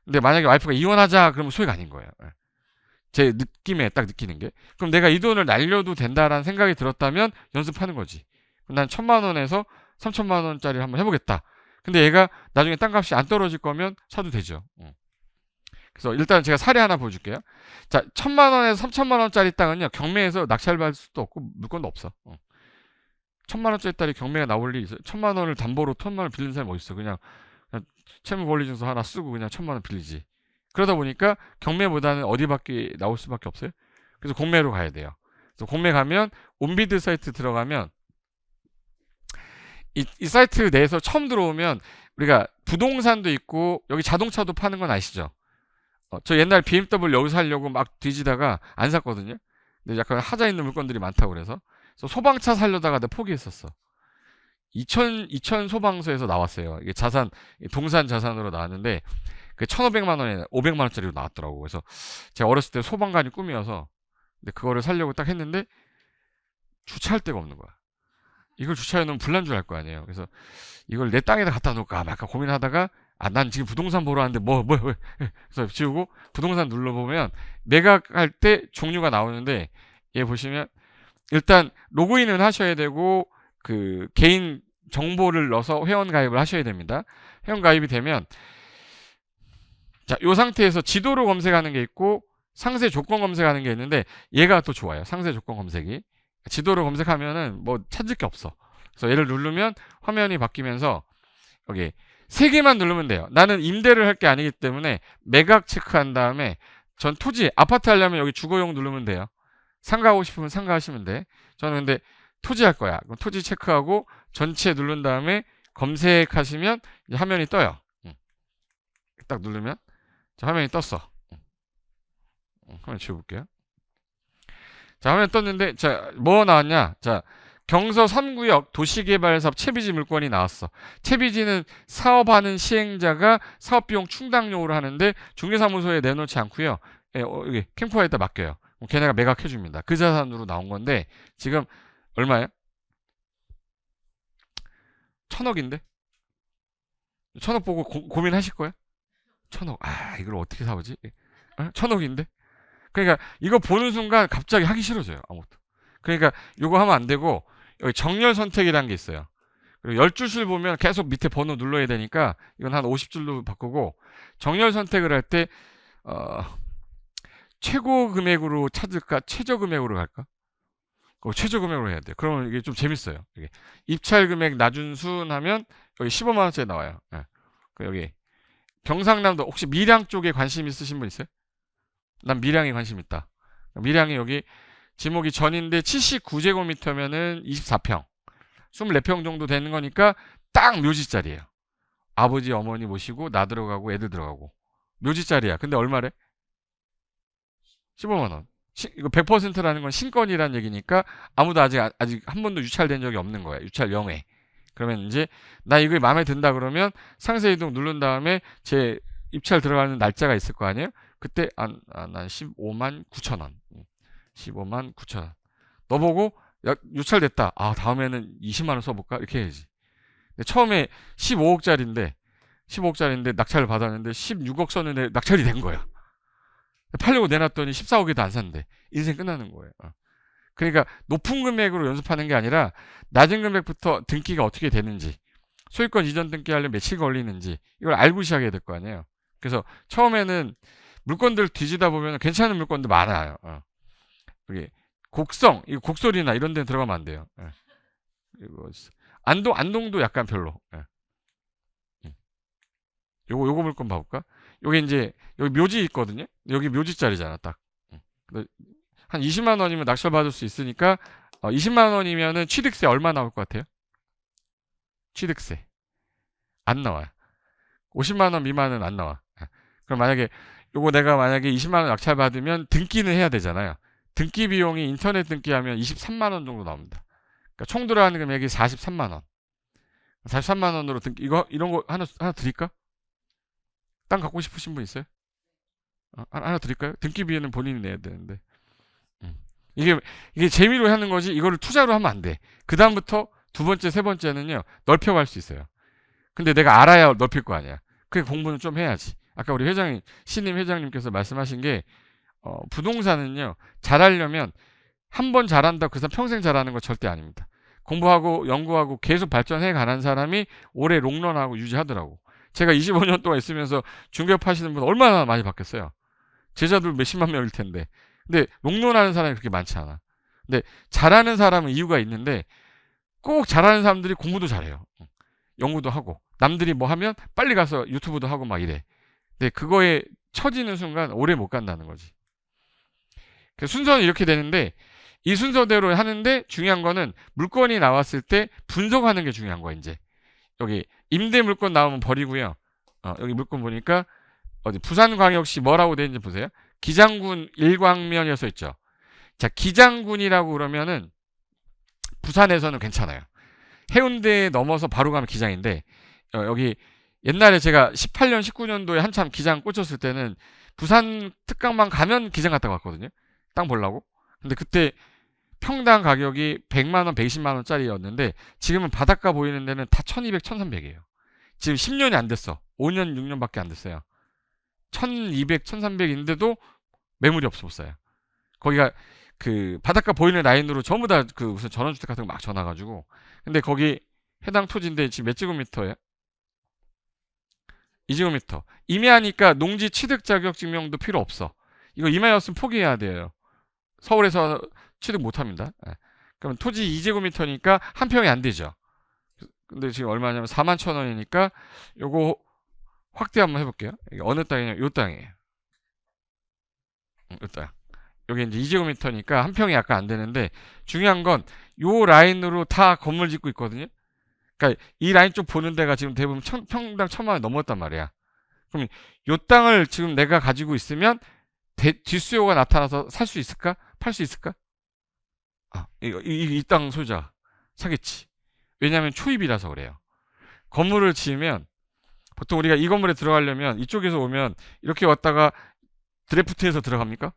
근데 만약에 와이프가 이혼하자 그러면 소액 아닌 거예요. 제 느낌에 딱 느끼는 게. 그럼 내가 이 돈을 날려도 된다라는 생각이 들었다면 연습하는 거지. 난 1,000만 원에서 3,000만 원짜리를 한번 해보겠다. 근데 얘가 나중에 땅값이 안 떨어질 거면 사도 되죠. 그래서 일단 제가 사례 하나 보여줄게요. 자, 1,000만 원에서 3,000만 원짜리 땅은요, 경매에서 낙찰 받을 수도 없고 물건도 없어. 1,000만 원짜리 딸이 경매가 나올 일이 있어요. 1,000만 원을 담보로 1,000만 원을 빌리는 사람이 어디 있어? 그냥 채무 권리증서 하나 쓰고 그냥 1,000만 원 빌리지. 그러다 보니까 경매보다는 어디밖에 나올 수밖에 없어요. 그래서 공매로 가야 돼요. 그래서 공매 가면 온비드 사이트 들어가면 이 사이트 내에서 처음 들어오면 우리가 부동산도 있고 여기 자동차도 파는 건 아시죠? 저 옛날 BMW 여기서 사려고 막 뒤지다가 안 샀거든요. 근데 약간 하자 있는 물건들이 많다고 그래서 소방차 살려다가 내가 포기했었어. 이천 소방서에서 나왔어요. 이게 동산 자산으로 나왔는데 그 1,500만 원에 500만 원짜리로 나왔더라고. 그래서 제가 어렸을 때 소방관이 꿈이어서 근데 그거를 사려고 딱 했는데 주차할 데가 없는 거야. 이걸 주차해 놓으면 불난줄 알 거 아니에요. 그래서 이걸 내 땅에다 갖다 놓을까 막 고민하다가 난 지금 부동산 보러 왔는데 왜 그래서 지우고 부동산 눌러보면 매각할 때 종류가 나오는데 얘 보시면 일단 로그인은 하셔야 되고 그 개인 정보를 넣어서 회원 가입을 하셔야 됩니다. 회원 가입이 되면 자, 이 상태에서 지도로 검색하는 게 있고 상세 조건 검색하는 게 있는데 얘가 또 좋아요. 상세 조건 검색이. 지도로 검색하면은 뭐 찾을 게 없어. 그래서 얘를 누르면 화면이 바뀌면서 여기 3개만 누르면 돼요. 나는 임대를 할 게 아니기 때문에 매각 체크한 다음에 전 토지, 아파트 하려면 여기 주거용 누르면 돼요. 상가하고 싶으면 상가하시면 돼. 저는 근데 토지 할 거야. 그럼 토지 체크하고 전체 누른 다음에 검색하시면 이제 화면이 떠요. 딱 누르면 자, 화면이 떴어. 화면 지워볼게요. 자, 화면 떴는데 자, 뭐 나왔냐? 자, 경서 3구역 도시개발사업 채비지 물건이 나왔어. 채비지는 사업하는 시행자가 사업비용 충당료로 하는데 중개사무소에 내놓지 않고요. 여기 캠코아에다 맡겨요. 걔네가 매각해줍니다. 그 자산으로 나온 건데 지금 얼마예요? 1,000억인데? 1,000억 보고 고민하실 거예요? 1,000억. 이걸 어떻게 사오지? 1,000억인데? 그러니까 이거 보는 순간 갑자기 하기 싫어져요. 아무것도. 그러니까 이거 하면 안 되고 여기 정렬 선택이라는 게 있어요. 그리고 10줄씩 보면 계속 밑에 번호 눌러야 되니까 이건 한 50줄로 바꾸고 정렬 선택을 할 때 최고 금액으로 찾을까? 최저 금액으로 갈까? 최저 금액으로 해야 돼요. 그러면 이게 좀 재밌어요. 이게 입찰 금액 낮은 순 하면 여기 15만 원짜리 나와요. 여기 경상남도 혹시 밀양 쪽에 관심 있으신 분 있어요? 난 밀양에 관심 있다. 밀양이 여기 지목이 전인데 79제곱미터면은 24평, 24평 정도 되는 거니까 딱 묘지짜리예요. 아버지, 어머니 모시고 나 들어가고 애들 들어가고 묘지짜리야. 근데 얼마래? 15만 원. 이거 100%라는 건 신건이라는 얘기니까 아무도 아직 한 번도 유찰된 적이 없는 거야. 유찰 영해. 그러면 이제 나 이거 마음에 든다 그러면 상세 이동 누른 다음에 제 입찰 들어가는 날짜가 있을 거 아니에요? 그때 난 15만 9천 원. 15만 9천 원. 너 보고 유찰됐다. 다음에는 20만 원 써볼까? 이렇게 해야지. 근데 처음에 15억짜리인데 낙찰을 받았는데 16억 썼는데 낙찰이 된 거야. 팔려고 내놨더니 14억에도 안 샀는데 인생 끝나는 거예요. 그러니까 높은 금액으로 연습하는 게 아니라 낮은 금액부터 등기가 어떻게 되는지, 소유권 이전 등기하려면 며칠 걸리는지 이걸 알고 시작해야 될 거 아니에요. 그래서 처음에는 물건들 뒤지다 보면 괜찮은 물건도 많아요. 여기 곡성, 이 곡소리나 이런 데는 들어가면 안 돼요. 이거 안동도 약간 별로. 요거 물건 봐볼까? 여기 이제 여기 묘지 있거든요. 여기 묘지짜리잖아, 딱. 한 20만 원이면 낙찰 받을 수 있으니까 20만 원이면은 취득세 얼마 나올 것 같아요? 취득세 안 나와요. 50만 원 미만은 안 나와. 그럼 만약에 요거 내가 만약에 20만 원 낙찰 받으면 등기는 해야 되잖아요. 등기 비용이 인터넷 등기하면 23만 원 정도 나옵니다. 그러니까 총 들어가는 금액이 43만 원. 43만 원으로 등기 이런 거 하나 드릴까? 땅 갖고 싶으신 분 있어요? 하나 드릴까요? 등기비는 본인이 내야 되는데. 이게 재미로 하는 거지 이거를 투자로 하면 안 돼. 그 다음부터 두 번째, 세 번째는요 넓혀갈 수 있어요. 근데 내가 알아야 넓힐 거 아니야. 그 공부는 좀 해야지. 아까 우리 신임 회장님께서 말씀하신 게 부동산은요 잘하려면 한 번 잘한다 그 사람 평생 잘하는 거 절대 아닙니다. 공부하고 연구하고 계속 발전해 가는 사람이 오래 롱런하고 유지하더라고. 제가 25년 동안 있으면서 중개업 하시는 분 얼마나 많이 바뀌었어요. 제자들 몇십만 명일 텐데. 근데 롱런하는 사람이 그렇게 많지 않아. 근데 잘하는 사람은 이유가 있는데 꼭 잘하는 사람들이 공부도 잘해요. 연구도 하고 남들이 뭐 하면 빨리 가서 유튜브도 하고 막 이래. 근데 그거에 처지는 순간 오래 못 간다는 거지. 순서는 이렇게 되는데 이 순서대로 하는데 중요한 거는 물건이 나왔을 때 분석하는 게 중요한 거야. 이제 여기 임대 물건 나오면 버리고요. 여기 물건 보니까 어디 부산광역시 뭐라고 되어 있는지 보세요. 기장군 일광면이라 써 있죠. 자, 기장군이라고 그러면은 부산에서는 괜찮아요. 해운대 넘어서 바로 가면 기장인데 여기 옛날에 제가 18년, 19년도에 한참 기장 꽂혔을 때는 부산 특강만 가면 기장 갔다 왔거든요. 땅 보려고. 근데 그때 평당 가격이 100만 원, 120만 원짜리였는데 지금은 바닷가 보이는 데는 다 1200, 1300이에요. 지금 10년이 안 됐어. 5년, 6년밖에 안 됐어요. 1200, 1300인데도 매물이 없어요. 거기가 그 바닷가 보이는 라인으로 전부 다 그 무슨 전원주택 같은 거 막 전화가지고. 근데 거기 해당 토지인데 지금 몇 제곱미터예요? 2제곱미터. 임야니까 농지 취득 자격 증명도 필요 없어. 이거 임야였으면 포기해야 돼요. 서울에서 취득 못 합니다. 그럼 토지 2제곱미터니까 한 평이 안 되죠. 근데 지금 얼마냐면 41,000원이니까 요거 확대 한번 해볼게요. 이게 어느 땅이냐? 요 땅이에요. 요 땅. 여기 이제 2제곱미터니까 한 평이 약간 안 되는데 중요한 건 요 라인으로 다 건물 짓고 있거든요. 그러니까 이 라인 쪽 보는 데가 지금 대부분 평당 1,000만 원 넘었단 말이야. 그럼 요 땅을 지금 내가 가지고 있으면 뒷수요가 나타나서 살 수 있을까? 팔 수 있을까? 이 땅 소유자 사겠지. 왜냐하면 초입이라서 그래요. 건물을 지으면 보통 우리가 이 건물에 들어가려면 이쪽에서 오면 이렇게 왔다가 드래프트에서 들어갑니까?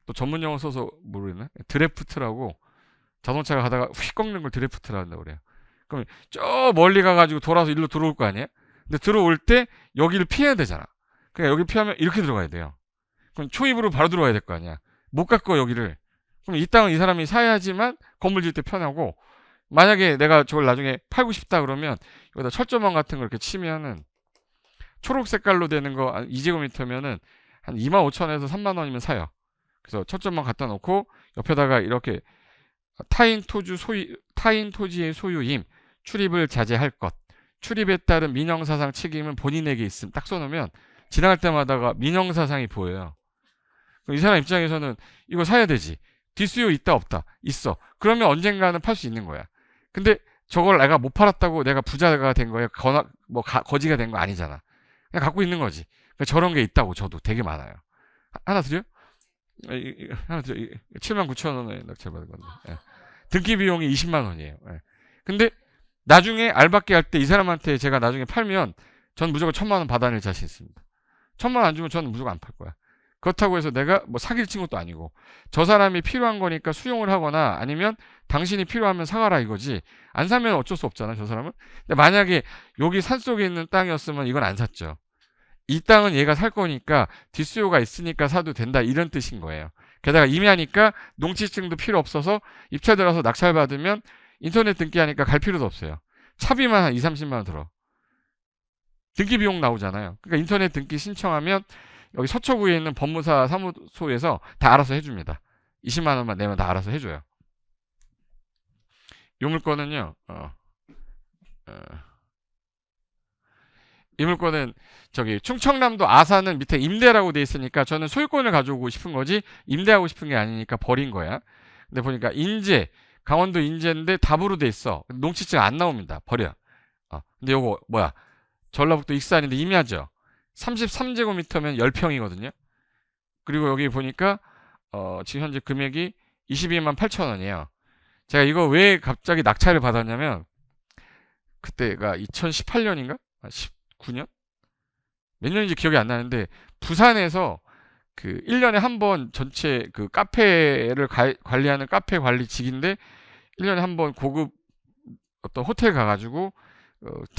또 전문 용어 써서 모르겠나? 드래프트라고 자동차가 가다가 휙 꺾는 걸 드래프트라 한다고 그래요. 그럼 저 멀리 가가지고 돌아서 일로 들어올 거 아니에요? 근데 들어올 때 여기를 피해야 되잖아. 그러니까 여기 피하면 이렇게 들어가야 돼요. 그럼 초입으로 바로 들어와야 될 거 아니야. 못 갖고 여기를. 그럼 이 땅은 이 사람이 사야지만 건물 지을 때 편하고 만약에 내가 저걸 나중에 팔고 싶다 그러면 여기다 철조망 같은 걸 이렇게 치면은 초록 색깔로 되는 거 2제곱미터면은 한 25,000원에서 3만 원이면 사요. 그래서 철조망 갖다 놓고 옆에다가 이렇게 타인 토지의 소유임, 출입을 자제할 것, 출입에 따른 민형사상 책임은 본인에게 있음. 딱 써놓으면 지나갈 때마다가 민형사상이 보여요. 이 사람 입장에서는 이거 사야 되지. 뒷수요 있다 없다? 있어. 그러면 언젠가는 팔 수 있는 거야. 근데 저걸 내가 못 팔았다고 내가 부자가 된 거야. 거지가 된 거 아니잖아. 그냥 갖고 있는 거지. 그러니까 저런 게 있다고 저도 되게 많아요. 하나 드려? 하나 드려. 79,000원에 낙찰받은 건데. 예. 등기 비용이 20만 원이에요. 예. 근데 나중에 알받기 할 때 이 사람한테 제가 나중에 팔면 전 무조건 1,000만 원 받아낼 자신 있습니다. 1,000만 원 안 주면 저는 무조건 안 팔 거야. 그렇다고 해서 내가 뭐 사기를 친 것도 아니고 저 사람이 필요한 거니까 수용을 하거나 아니면 당신이 필요하면 사가라 이거지. 안 사면 어쩔 수 없잖아 저 사람은. 근데 만약에 여기 산속에 있는 땅이었으면 이건 안 샀죠. 이 땅은 얘가 살 거니까 뒷수요가 있으니까 사도 된다 이런 뜻인 거예요. 게다가 임야니까 농지증도 필요 없어서 입찰 들어서 낙찰 받으면 인터넷 등기하니까 갈 필요도 없어요. 차비만 한 2, 30만 원 들어. 등기 비용 나오잖아요. 그러니까 인터넷 등기 신청하면 여기 서초구에 있는 법무사 사무소에서 다 알아서 해줍니다. 20만 원만 내면 다 알아서 해줘요. 이 물건은요. 이 물건은 저기 충청남도 아산은 밑에 임대라고 돼 있으니까 저는 소유권을 가져오고 싶은 거지 임대하고 싶은 게 아니니까 버린 거야. 근데 보니까 인제 강원도 인제인데 답으로 돼 있어. 농지증 안 나옵니다. 버려. 근데 요거 뭐야? 전라북도 익산인데 임야죠. 33제곱미터면 10평이거든요. 그리고 여기 보니까 지금 현재 금액이 22만 8천 원이에요. 제가 이거 왜 갑자기 낙찰을 받았냐면 그때가 2018년인가? 19년? 몇 년인지 기억이 안 나는데 부산에서 그 1년에 한 번 전체 그 카페를 관리하는 카페 관리직인데 1년에 한 번 고급 어떤 호텔 가가지고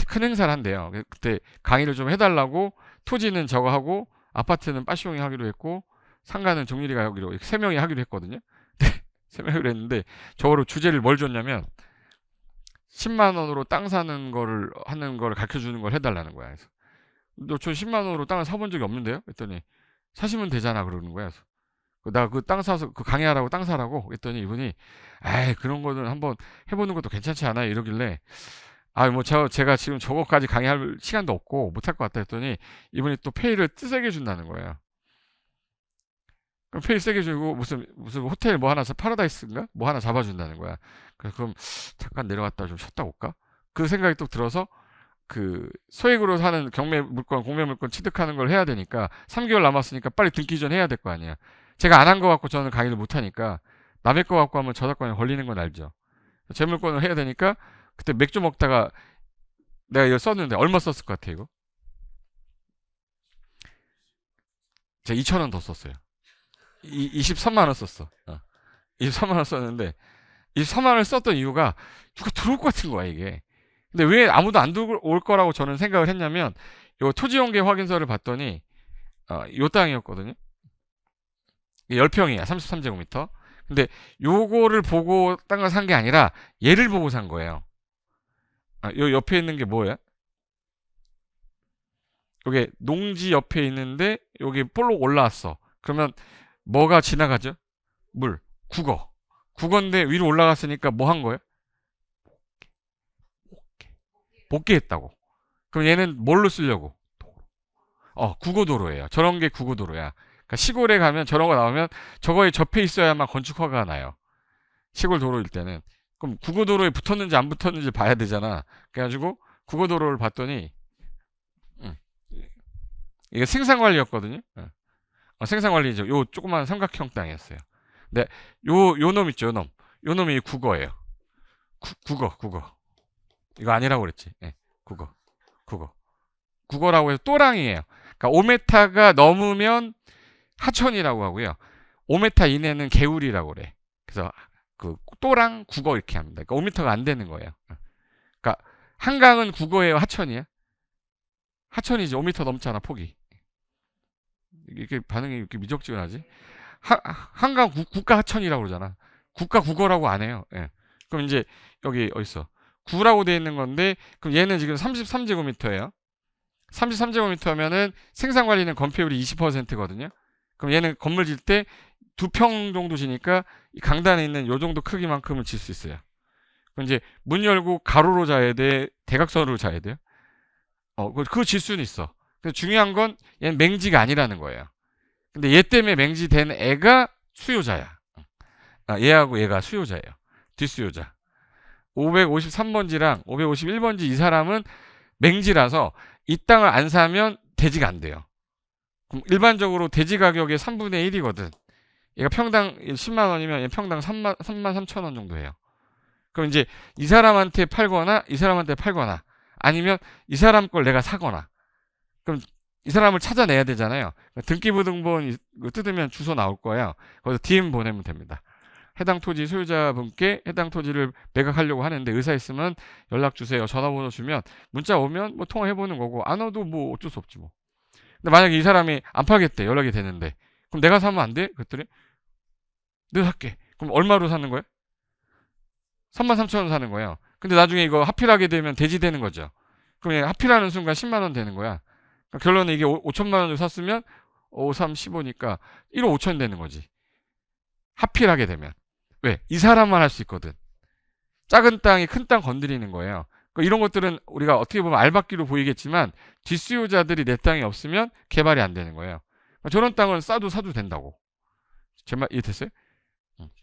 큰 행사를 한대요. 그때 강의를 좀 해달라고 토지는 저거 하고 아파트는 빠시용이 하기로 했고 상가는 정일이가 하기로 3명이 하기로 했거든요. 3명이 하기로 했는데 저거로 주제를 뭘 줬냐면 10만 원으로 땅 사는 거를 하는 거를 가르쳐 주는 걸 해달라는 거야. 그래서 저 10만 원으로 땅을 사본 적이 없는데요? 그랬더니 사시면 되잖아 그러는 거야. 그래서 나 그 땅 사서 그 강의하라고 땅 사라고 했더니 이분이 에이 그런 거는 한번 해보는 것도 괜찮지 않아요? 이러길래 뭐 제가 지금 저거까지 강의할 시간도 없고 못할 것 같다 했더니 이분이 또 페이를 세게 준다는 거예요. 그럼 페이 세게 주고 무슨 호텔 뭐 하나 파라다이스인가 뭐 하나 잡아준다는 거야. 그래서 그럼 잠깐 내려갔다 좀 쉬었다 올까? 그 생각이 또 들어서 그 소액으로 사는 경매 물건, 공매 물건 취득하는 걸 해야 되니까 3개월 남았으니까 빨리 등기 전 해야 될 거 아니야. 제가 안 한 거 갖고 저는 강의를 못 하니까 남의 거 갖고 하면 저작권에 걸리는 건 알죠. 제 물건을 해야 되니까 그때 맥주 먹다가 내가 이거 썼는데 얼마 썼을 것 같아 이거? 제가 2,000원 더 썼어요. 23만 원 썼어. 23만 원 썼는데 23만 원을 썼던 이유가 누가 들어올 것 같은 거야 이게. 근데 왜 아무도 안 들어올 거라고 저는 생각을 했냐면 요 토지용계 확인서를 봤더니 요 땅이었거든요. 10평이야. 33제곱미터. 근데 요거를 보고 땅을 산 게 아니라 얘를 보고 산 거예요. 요 옆에 있는 게 뭐야? 요게 농지 옆에 있는데 여기 볼록 올라왔어. 그러면 뭐가 지나가죠? 물, 국어. 국어인데 위로 올라갔으니까 뭐 한 거예요? 복귀했다고. 그럼 얘는 뭘로 쓰려고? 국어도로예요. 저런 게 국어도로야. 그러니까 시골에 가면 저런 거 나오면 저거에 접해 있어야만 건축허가가 나요. 시골 도로일 때는. 그럼 국어도로에 붙었는지 안 붙었는지 봐야 되잖아. 그래가지고 국어도로를 봤더니 이게 생산관리였거든요. 생산관리죠. 요 조그만 삼각형 땅이었어요. 근데 요 놈 있죠, 요 놈. 요 놈이 국어예요. 국어. 이거 아니라고 그랬지. 국어라고 해서 또랑이에요. 그러니까 5m가 넘으면 하천이라고 하고요. 5m 이내는 개울이라고 그래. 그래서 그 또랑 국어 이렇게 합니다. 그러니까 5m가 안 되는 거예요. 그러니까 한강은 국어예요, 하천이야? 하천이지. 5m 넘잖아, 폭이. 이렇게 반응이 이렇게 미적지근하지? 한강 국가 하천이라고 그러잖아. 국가 국어라고 안 해요. 예. 그럼 이제 여기 어딨어? 구라고 되어 있는 건데 그럼 얘는 지금 33제곱미터예요. 33제곱미터면은 생산관리는 건폐율이 20%거든요. 그럼 얘는 건물 질 때 2평 정도 지니까 강단에 있는 요 정도 크기만큼은 질 수 있어요. 그럼 이제 문 열고 가로로 자야 돼? 대각선으로 자야 돼요? 그거 질 수는 있어. 근데 중요한 건 얘는 맹지가 아니라는 거예요. 근데 얘 때문에 맹지된 애가 수요자야. 얘하고 얘가 수요자예요. 뒷수요자. 553번지랑 551번지 이 사람은 맹지라서 이 땅을 안 사면 대지가 안 돼요. 그럼 일반적으로 대지 가격의 3분의 1이거든. 얘가 평당 10만 원이면 얘 평당 3만 3천 원 정도 해요. 그럼 이제 이 사람한테 팔거나 이 사람한테 팔거나 아니면 이 사람 걸 내가 사거나 그럼 이 사람을 찾아내야 되잖아요. 등기부등본 뜯으면 주소 나올 거예요. 거기서 DM 보내면 됩니다. 해당 토지 소유자분께 해당 토지를 매각하려고 하는데 의사 있으면 연락 주세요. 전화번호 주면 문자 오면 뭐 통화해보는 거고 안 와도 뭐 어쩔 수 없지 뭐. 근데 만약에 이 사람이 안 팔겠대 연락이 되는데 그럼 내가 사면 안 돼? 그랬더니 내가 살게. 그럼 얼마로 사는 거야? 33,000원 사는 거예요. 근데 나중에 이거 합필하게 되면 대지되는 거죠. 그럼 합필하는 순간 10만 원 되는 거야. 그러니까 결론은 이게 5천만 원을 샀으면 5, 3, 15니까 1억 5천 되는 거지. 합필하게 되면. 왜? 이 사람만 할 수 있거든. 작은 땅이 큰 땅 건드리는 거예요. 그러니까 이런 것들은 우리가 어떻게 보면 알박기로 보이겠지만 뒷수요자들이 내 땅이 없으면 개발이 안 되는 거예요. 그러니까 저런 땅은 사도 된다고. 제 말 이해됐어요?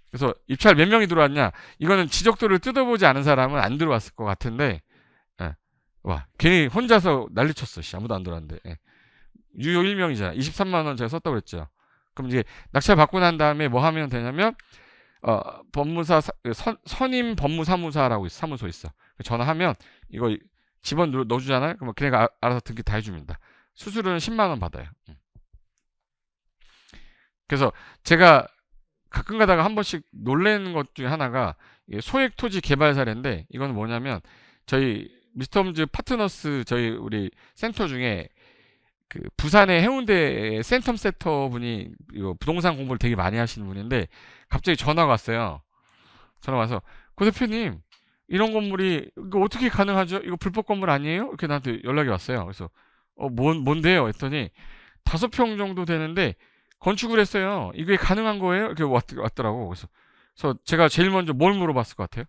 그래서 입찰 몇 명이 들어왔냐? 이거는 지적도를 뜯어보지 않은 사람은 안 들어왔을 것 같은데 와 괜히 혼자서 난리쳤어. 아무도 안 들어왔는데 유효 1명이잖아. 23만 원 제가 썼다고 그랬죠. 그럼 이제 낙찰 받고 난 다음에 뭐 하면 되냐면 법무사 선임 법무사무사라고 있어. 사무소 있어. 전화하면 이거 집원 넣어주잖아요. 그럼 걔네가 알아서 등기 다 해줍니다. 수수료는 10만 원 받아요. 그래서 제가 가끔 가다가 한 번씩 놀라는 것 중에 하나가 소액 토지 개발 사례인데 이건 뭐냐면 저희 미스터 홈즈 파트너스 저희 우리 센터 중에 그 부산의 해운대 센텀 세터 분이 이거 부동산 공부를 되게 많이 하시는 분인데 갑자기 전화가 왔어요. 전화 와서 고 대표님 이런 건물이 이거 어떻게 가능하죠? 이거 불법 건물 아니에요? 이렇게 나한테 연락이 왔어요. 그래서 뭔데요? 했더니 5평 정도 되는데 건축을 했어요. 이게 가능한 거예요? 이렇게 왔더라고. 그래서 제가 제일 먼저 뭘 물어봤을 것 같아요?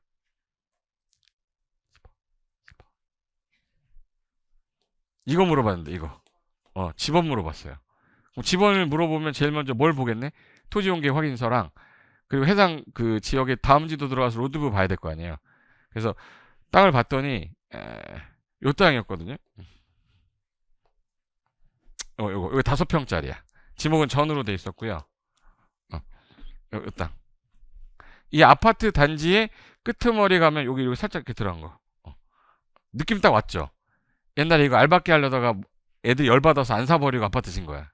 이거 물어봤는데 이거. 집원 물어봤어요. 그럼 집원을 물어보면 제일 먼저 뭘 보겠네? 토지용계 확인서랑 그리고 해당 그 지역에 다음 지도 들어가서 로드뷰 봐야 될 거 아니에요. 그래서 땅을 봤더니 요 땅이었거든요. 요거 5평짜리야. 지목은 전으로 돼 있었고요. 요 땅. 이 아파트 단지의 끄트머리 가면 여기 살짝 이렇게 들어간 거. 느낌 딱 왔죠? 옛날에 이거 알박기 하려다가 애들 열받아서 안 사버리고 아파트 진 거야.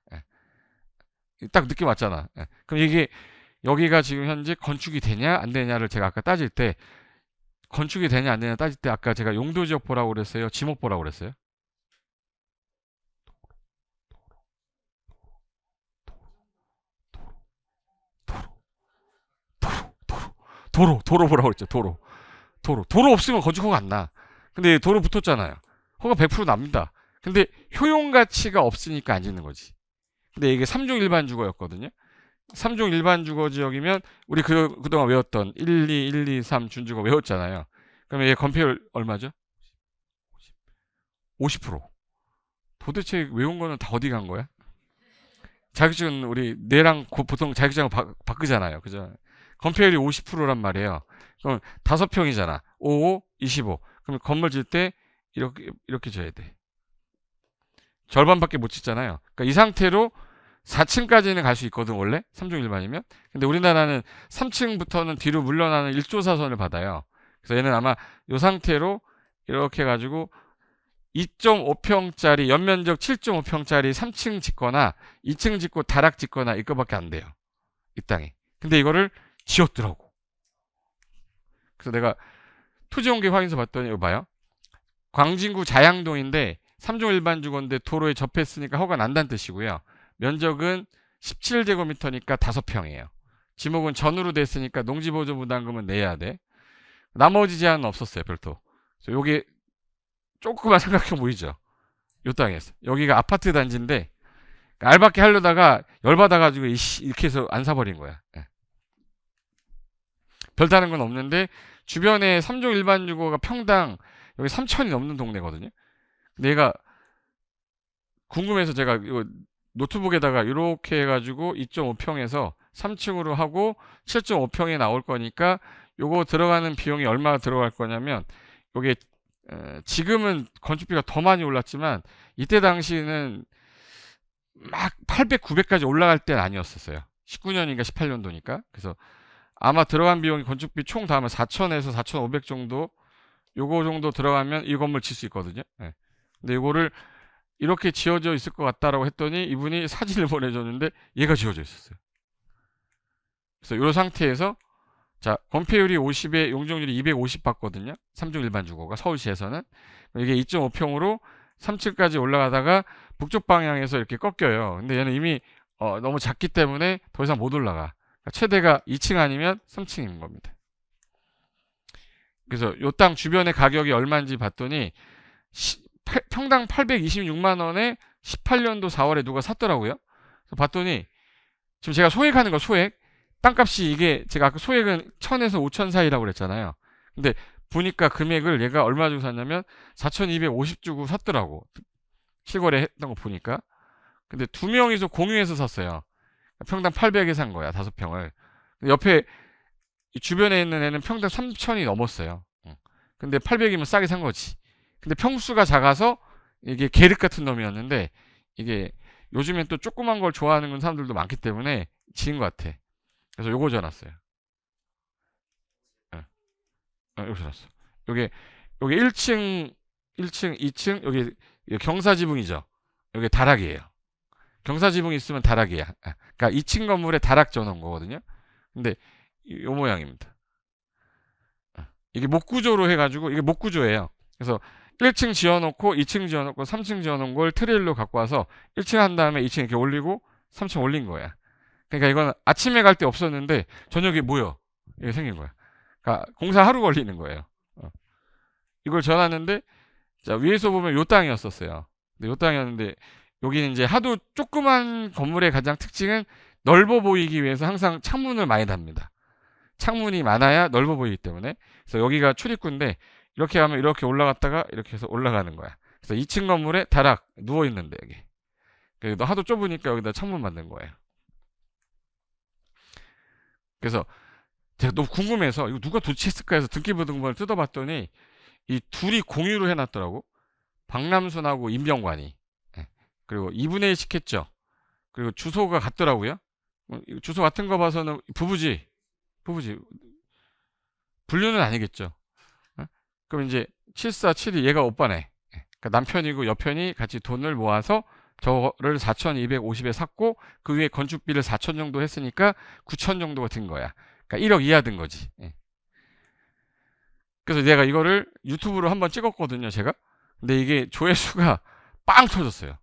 딱 느낌 왔잖아. 그럼 이게 여기가 지금 현재 건축이 되냐 안 되냐를 제가 아까 따질 때 건축이 되냐 안 되냐 따질 때 아까 제가 용도지역 보라고 그랬어요? 지목 보라고 그랬어요? 도로 보라고 그랬죠. 도로 없으면 건축 허가 안 나. 근데 도로 붙었잖아요. 허가 100% 납니다. 근데 효용 가치가 없으니까 안 짓는 거지. 근데 이게 3종 일반 주거였거든요. 3종 일반 주거 지역이면 우리 그동안 외웠던 1, 2, 1, 2, 3 준주거 외웠잖아요. 그러면 얘 건폐율 얼마죠? 50%. 도대체 외운 거는 다 어디 간 거야? 자격증은 우리 뇌랑 보통 자격증을 바꾸잖아요. 그죠? 건폐율이 50%란 말이에요. 그럼 5평이잖아. 5, 25. 그럼 건물 질 때 이렇게 줘야 돼. 절반밖에 못 짓잖아요. 그러니까 이 상태로 4층까지는 갈 수 있거든 원래 3종 일반이면. 근데 우리나라는 3층부터는 뒤로 물러나는 1조사선을 받아요. 그래서 얘는 아마 이 상태로 이렇게 해가지고 2.5평짜리 연면적 7.5평짜리 3층 짓거나 2층 짓고 다락 짓거나 이거밖에 안 돼요. 이 땅이. 근데 이거를 지었더라고. 그래서 내가 토지용계 확인서 봤더니 이거 봐요. 광진구 자양동인데 3종 일반 주거인데 도로에 접했으니까 허가 난다는 뜻이고요. 면적은 17제곱미터니까 5평이에요. 지목은 전으로 됐으니까 농지보조 부담금은 내야 돼. 나머지 제한은 없었어요, 별도. 요게 조금만 생각해 보이죠? 요 땅에서. 여기가 아파트 단지인데 알박기 하려다가 열받아가지고 이렇게 해서 안 사버린 거야. 별다른 건 없는데 주변에 3종 일반 주거가 평당 여기 3천이 넘는 동네거든요. 근데 얘가 궁금해서 제가 이거 노트북에다가 이렇게 해가지고 2.5평에서 3층으로 하고 7.5평에 나올 거니까 요거 들어가는 비용이 얼마 들어갈 거냐면 요게 지금은 건축비가 더 많이 올랐지만 이때 당시는 막 800, 900까지 올라갈 때는 아니었었어요. 19년인가 18년도니까. 그래서 아마 들어간 비용이 건축비 총 다 하면 4천에서 4,500 정도 요거 정도 들어가면 이 건물 질 수 있거든요. 근데 이거를 이렇게 지어져 있을 것 같다라고 했더니 이분이 사진을 보내줬는데 얘가 지어져 있었어요. 그래서 이 상태에서 자 건폐율이 50에 용적률이 250 받거든요. 3종 일반 주거가 서울시에서는 이게 2.5평으로 3층까지 올라가다가 북쪽 방향에서 이렇게 꺾여요. 근데 얘는 이미 너무 작기 때문에 더 이상 못 올라가. 그러니까 최대가 2층 아니면 3층인 겁니다. 그래서 이 땅 주변의 가격이 얼마인지 봤더니 평당 826만 원에 18년도 4월에 누가 샀더라고요. 그래서 봤더니 지금 제가 소액하는 거 소액 땅값이 이게 제가 아까 소액은 1000에서 5000 사이라고 그랬잖아요. 근데 보니까 금액을 얘가 얼마 주고 샀냐면 4250 주고 샀더라고. 실거래 했던 거 보니까. 근데 두 명이서 공유해서 샀어요. 평당 800에 산 거야. 5평을. 옆에 주변에 있는 애는 평당 3000이 넘었어요. 근데 800이면 싸게 산 거지. 근데 평수가 작아서 이게 계륵 같은 놈이었는데 이게 요즘엔 또 조그만 걸 좋아하는 사람들도 많기 때문에 지인 것 같아. 그래서 요거 줘놨어요. 요거 줘놨어. 요게 1층, 2층 여기 경사지붕이죠. 여기 다락이에요. 경사지붕이 있으면 다락이야. 그러니까 2층 건물에 다락 줘놓은 거거든요. 근데 요 모양입니다. 이게 목구조로 해가지고 이게 목구조예요. 그래서 1층 지어놓고 2층 지어놓고 3층 지어놓은 걸 트레일로 갖고 와서 1층 한 다음에 2층 이렇게 올리고 3층 올린 거야. 그러니까 이건 아침에 갈 때 없었는데 저녁에 모여 이게 생긴 거야. 그러니까 공사 하루 걸리는 거예요. 이걸 전하는데, 자, 위에서 보면 요 땅이었었어요. 근데 요 땅이었는데, 여기는 이제 하도 조그만 건물의 가장 특징은 넓어 보이기 위해서 항상 창문을 많이 답니다. 창문이 많아야 넓어 보이기 때문에. 그래서 여기가 출입구인데, 이렇게 하면 이렇게 올라갔다가 이렇게 해서 올라가는 거야. 그래서 2층 건물에 다락 누워 있는데, 여기. 그래도 하도 좁으니까 여기다 창문 만든 거예요. 그래서 제가 너무 궁금해서 이거 누가 도치했을까 해서 등기부등본을 뜯어봤더니 이 둘이 공유를 해놨더라고. 박남순하고 임병관이. 예. 그리고 2분의 1 시켰죠. 그리고 주소가 같더라고요. 주소 같은 거 봐서는 부부지. 분류는 아니겠죠. 예? 그럼 이제 7472 얘가 오빠네. 예. 그러니까 남편이고 여편이 같이 돈을 모아서 저를 4,250에 샀고 그 위에 건축비를 4천 정도 했으니까 9천 정도가 든 거야. 그러니까 1억 이하 든 거지. 예. 그래서 내가 이거를 유튜브로 한번 찍었거든요, 제가. 근데 이게 조회수가 빵 터졌어요.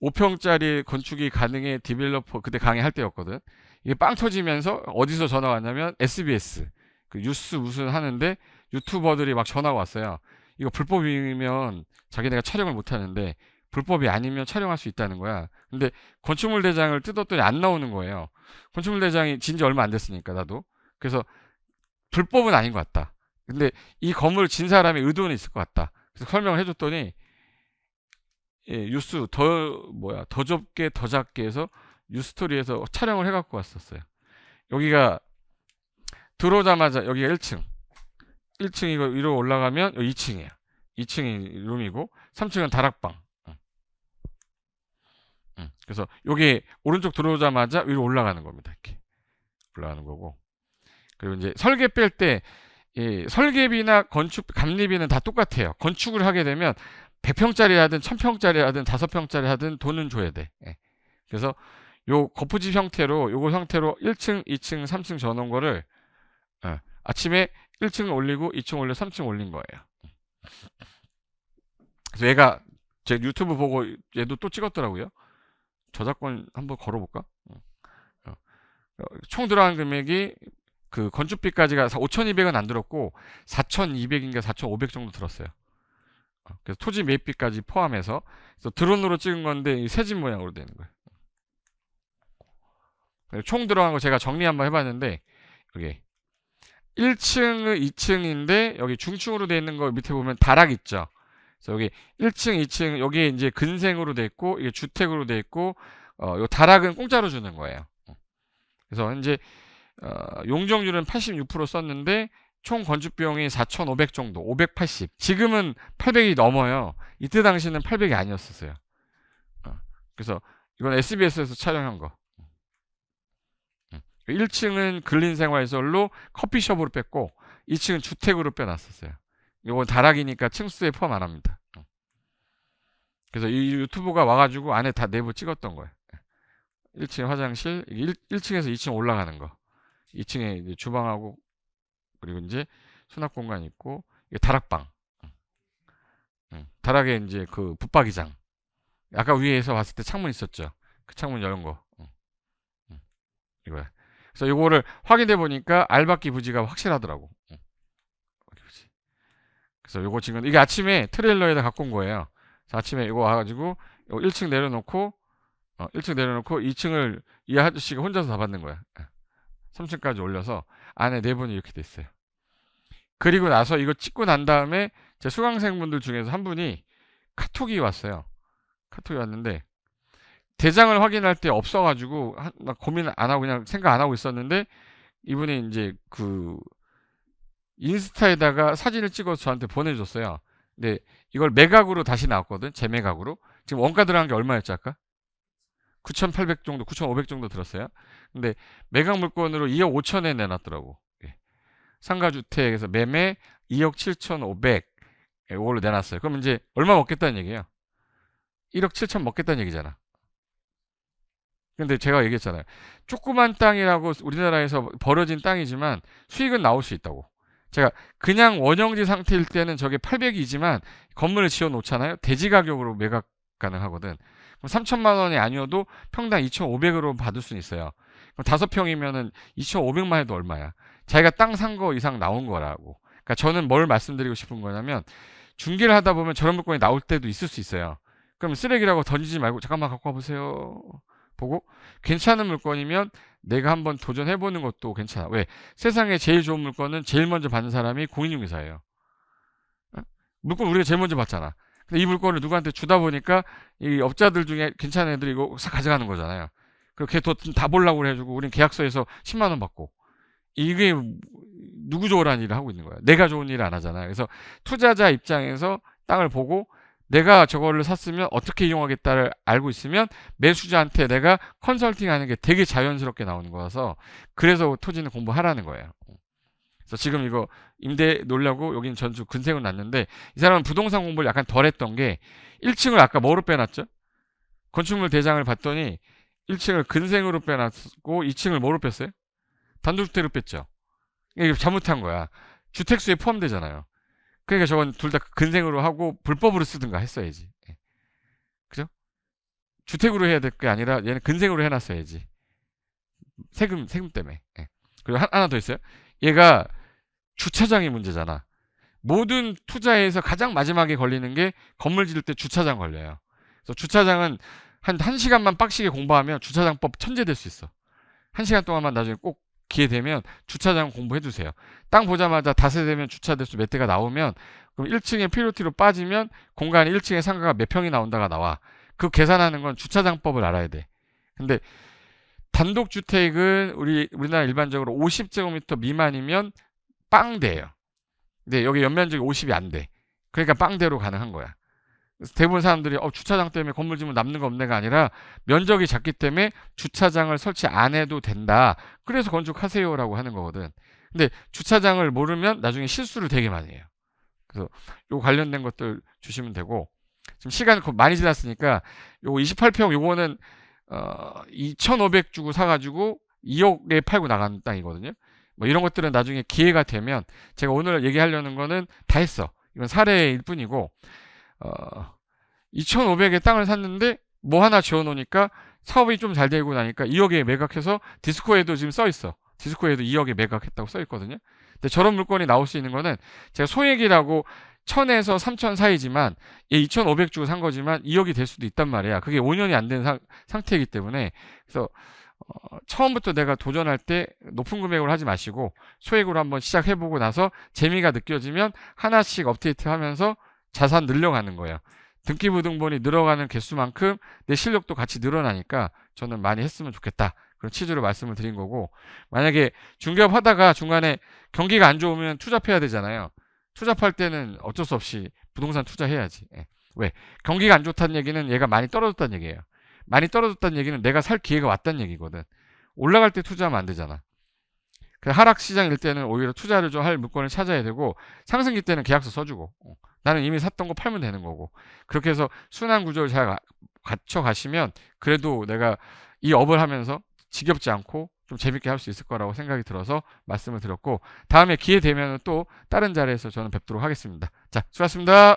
5평짜리 건축이 가능해 디벨로퍼 그때 강의할 때였거든. 이게 빵 터지면서 어디서 전화가 왔냐면 SBS 그 뉴스 무슨 하는데 유튜버들이 막 전화가 왔어요. 이거 불법이면 자기네가 촬영을 못 하는데 불법이 아니면 촬영할 수 있다는 거야. 근데 건축물 대장을 뜯었더니 안 나오는 거예요. 건축물 대장이 진지 얼마 안 됐으니까 나도. 그래서 불법은 아닌 것 같다. 근데 이 건물을 진 사람의 의도는 있을 것 같다. 그래서 설명을 해줬더니 예, 뉴스 더 좁게 더 작게 해서 뉴스토리에서 촬영을 해갖고 왔었어요. 여기가 들어오자마자 여기가 1층 1층이고 위로 올라가면 여기 2층이에요. 2층이 룸이고 3층은 다락방. 그래서 여기 오른쪽 들어오자마자 위로 올라가는 겁니다. 이렇게 올라가는 거고. 그리고 이제 설계 뺄 때 설계비나 건축 감리비는 다 똑같아요. 건축을 하게 되면 100평짜리 하든 1000평짜리 하든 5평짜리 하든 돈은 줘야 돼. 예. 그래서 요 거푸집 형태로 요거 형태로 1층, 2층, 3층 전원 거를 아침에 1층 올리고 2층 올려 3층 올린 거예요. 그래서 얘가 제 유튜브 보고 얘도 또 찍었더라고요. 저작권 한번 걸어볼까? 총 들어간 금액이 그 건축비까지가 5,200은 안 들었고 4,200인가 4,500 정도 들었어요. 그래서 토지 매입비까지 포함해서 그래서 드론으로 찍은 건데 새집 모양으로 되는 거예요. 총 들어간 거 제가 정리 한번 해봤는데 여기 1층은 2층인데 여기 중층으로 되어 있는 거 밑에 보면 다락 있죠. 그래서 여기 1층, 2층 여기 이제 근생으로 되어 있고 이게 주택으로 되어 있고 요 다락은 공짜로 주는 거예요. 그래서 이제 용적률은 86% 썼는데 총 건축 비용이 4,500 정도, 580. 지금은 800이 넘어요. 이때 당시는 800이 아니었었어요. 그래서 이건 SBS에서 촬영한 거. 1층은 근린생활시설로 커피숍으로 뺐고 2층은 주택으로 빼놨었어요. 이건 다락이니까 층수에 포함 안 합니다. 그래서 이 유튜브가 와가지고 안에 다 내부 찍었던 거예요. 1층 화장실, 1층에서 2층 올라가는 거. 2층에 이제 주방하고 그리고 이제 수납 공간 있고 이게 다락방. 다락에 이제 그 붙박이장. 아까 위에서 봤을 때 창문 있었죠. 그 창문 여는 거. 이거야. 그래서 이거를 확인해 보니까 알박기 부지가 확실하더라고. 그래서 요거 지금 이게 아침에 트레일러에다 갖고 온 거예요. 그래서 아침에 이거 와가지고 1층 내려놓고 1층 내려놓고 2층을 이 아저씨가 혼자서 다 받는 거야. 3층까지 올려서 안에 내부는 이렇게 돼 있어요. 그리고 나서 이거 찍고 난 다음에 제 수강생분들 중에서 한 분이 카톡이 왔어요. 카톡이 왔는데 대장을 확인할 때 없어가지고 막 고민 안 하고 그냥 생각 안 하고 있었는데 이분이 이제 그 인스타에다가 사진을 찍어서 저한테 보내줬어요. 근데 이걸 매각으로 다시 나왔거든. 재매각으로. 지금 원가 들어간 게 얼마였지 아까? 9,800 정도, 9,500 정도 들었어요. 근데 매각 물건으로 2억 5천에 내놨더라고. 상가주택에서 매매 2억 7,500 이걸로 내놨어요. 그럼 이제 얼마 먹겠다는 얘기예요? 1억 7천 먹겠다는 얘기잖아. 근데 제가 얘기했잖아요. 조그만 땅이라고 우리나라에서 벌어진 땅이지만 수익은 나올 수 있다고. 제가 그냥 원형지 상태일 때는 저게 800이지만 건물을 지어 놓잖아요. 대지 가격으로 매각 가능하거든. 그럼 3천만 원이 아니어도 평당 2,500으로 받을 수는 있어요. 그럼 5평이면은 2,500만 해도 얼마야? 자기가 땅 산 거 이상 나온 거라고. 그러니까 그러니까 저는 뭘 말씀드리고 싶은 거냐면 중개를 하다 보면 저런 물건이 나올 때도 있을 수 있어요. 그럼 쓰레기라고 던지지 말고 잠깐만 갖고 와보세요. 보고 괜찮은 물건이면 내가 한번 도전해보는 것도 괜찮아. 왜? 세상에 제일 좋은 물건은 제일 먼저 받는 사람이 공인중개사예요. 물건 우리가 제일 먼저 받잖아. 근데 이 물건을 누구한테 주다 보니까 이 업자들 중에 괜찮은 애들이 이거 싹 가져가는 거잖아요. 그렇게 다 보려고 해주고 우린 계약서에서 10만 원 받고 이게 누구 좋으라는 일을 하고 있는 거야. 내가 좋은 일을 안 하잖아요. 그래서 투자자 입장에서 땅을 보고 내가 저거를 샀으면 어떻게 이용하겠다를 알고 있으면 매수자한테 내가 컨설팅하는 게 되게 자연스럽게 나오는 거라서 그래서 토지는 공부하라는 거예요. 그래서 지금 이거 임대 놓으려고 여기는 전주 근생을 놨는데 이 사람은 부동산 공부를 약간 덜 했던 게 1층을 아까 뭐로 빼놨죠? 건축물 대장을 봤더니 1층을 근생으로 빼놨고 2층을 뭐로 뺐어요? 단독주택으로 뺐죠. 이게 잘못한 거야. 주택수에 포함되잖아요. 그러니까 저건 둘 다 근생으로 하고 불법으로 쓰든가 했어야지. 그죠? 주택으로 해야 될 게 아니라 얘는 근생으로 해놨어야지. 세금 때문에. 그리고 하나 더 있어요. 얘가 주차장이 문제잖아. 모든 투자에서 가장 마지막에 걸리는 게 건물 지을 때 주차장 걸려요. 그래서 주차장은 한 1시간만 빡시게 공부하면 주차장법 천재 될 수 있어. 1시간 동안만 나중에 꼭 기회 되면 주차장 공부해 주세요. 땅 보자마자 다세대면 주차 대수 몇 대가 나오면 그럼 1층에 필요티로 빠지면 공간이 1층에 상가가 몇 평이 나온다가 나와. 그 계산하는 건 주차장법을 알아야 돼. 근데 단독주택은 우리나라 일반적으로 50제곱미터 미만이면 빵대예요. 근데 여기 연면적이 50이 안 돼. 그러니까 빵대로 가능한 거야. 그래서 대부분 사람들이 주차장 때문에 건물 지으면 남는 거 없네가 아니라 면적이 작기 때문에 주차장을 설치 안 해도 된다. 그래서 건축하세요라고 하는 거거든. 근데 주차장을 모르면 나중에 실수를 되게 많이 해요. 그래서 요 관련된 것들 주시면 되고 지금 시간이 많이 지났으니까 요 28평 요거는 2,500 주고 사가지고 2억에 팔고 나간 땅이거든요. 뭐 이런 것들은 나중에 기회가 되면 제가 오늘 얘기하려는 거는 다 했어. 이건 사례일 뿐이고 2,500에 땅을 샀는데 뭐 하나 지어놓으니까 사업이 좀 잘 되고 나니까 2억에 매각해서 디스코에도 지금 써 있어. 디스코에도 2억에 매각했다고 써 있거든요. 근데 저런 물건이 나올 수 있는 거는 제가 소액이라고 1,000에서 3,000 사이지만 2,500 주고 산 거지만 2억이 될 수도 있단 말이야. 그게 5년이 안 된 상태이기 때문에 그래서 처음부터 내가 도전할 때 높은 금액으로 하지 마시고 소액으로 한번 시작해보고 나서 재미가 느껴지면 하나씩 업데이트하면서 자산 늘려가는 거예요. 등기부등본이 늘어가는 개수만큼 내 실력도 같이 늘어나니까 저는 많이 했으면 좋겠다. 그런 취지로 말씀을 드린 거고 만약에 중개업 하다가 중간에 경기가 안 좋으면 투잡해야 되잖아요. 투잡할 때는 어쩔 수 없이 부동산 투자해야지. 왜? 경기가 안 좋다는 얘기는 얘가 많이 떨어졌다는 얘기예요. 많이 떨어졌다는 얘기는 내가 살 기회가 왔다는 얘기거든. 올라갈 때 투자하면 안 되잖아. 하락시장일 때는 오히려 투자를 좀 할 물건을 찾아야 되고 상승기 때는 계약서 써주고 나는 이미 샀던 거 팔면 되는 거고 그렇게 해서 순환 구조를 잘 갖춰 가시면 그래도 내가 이 업을 하면서 지겹지 않고 좀 재밌게 할 수 있을 거라고 생각이 들어서 말씀을 드렸고 다음에 기회 되면 또 다른 자리에서 저는 뵙도록 하겠습니다. 자, 수고하셨습니다.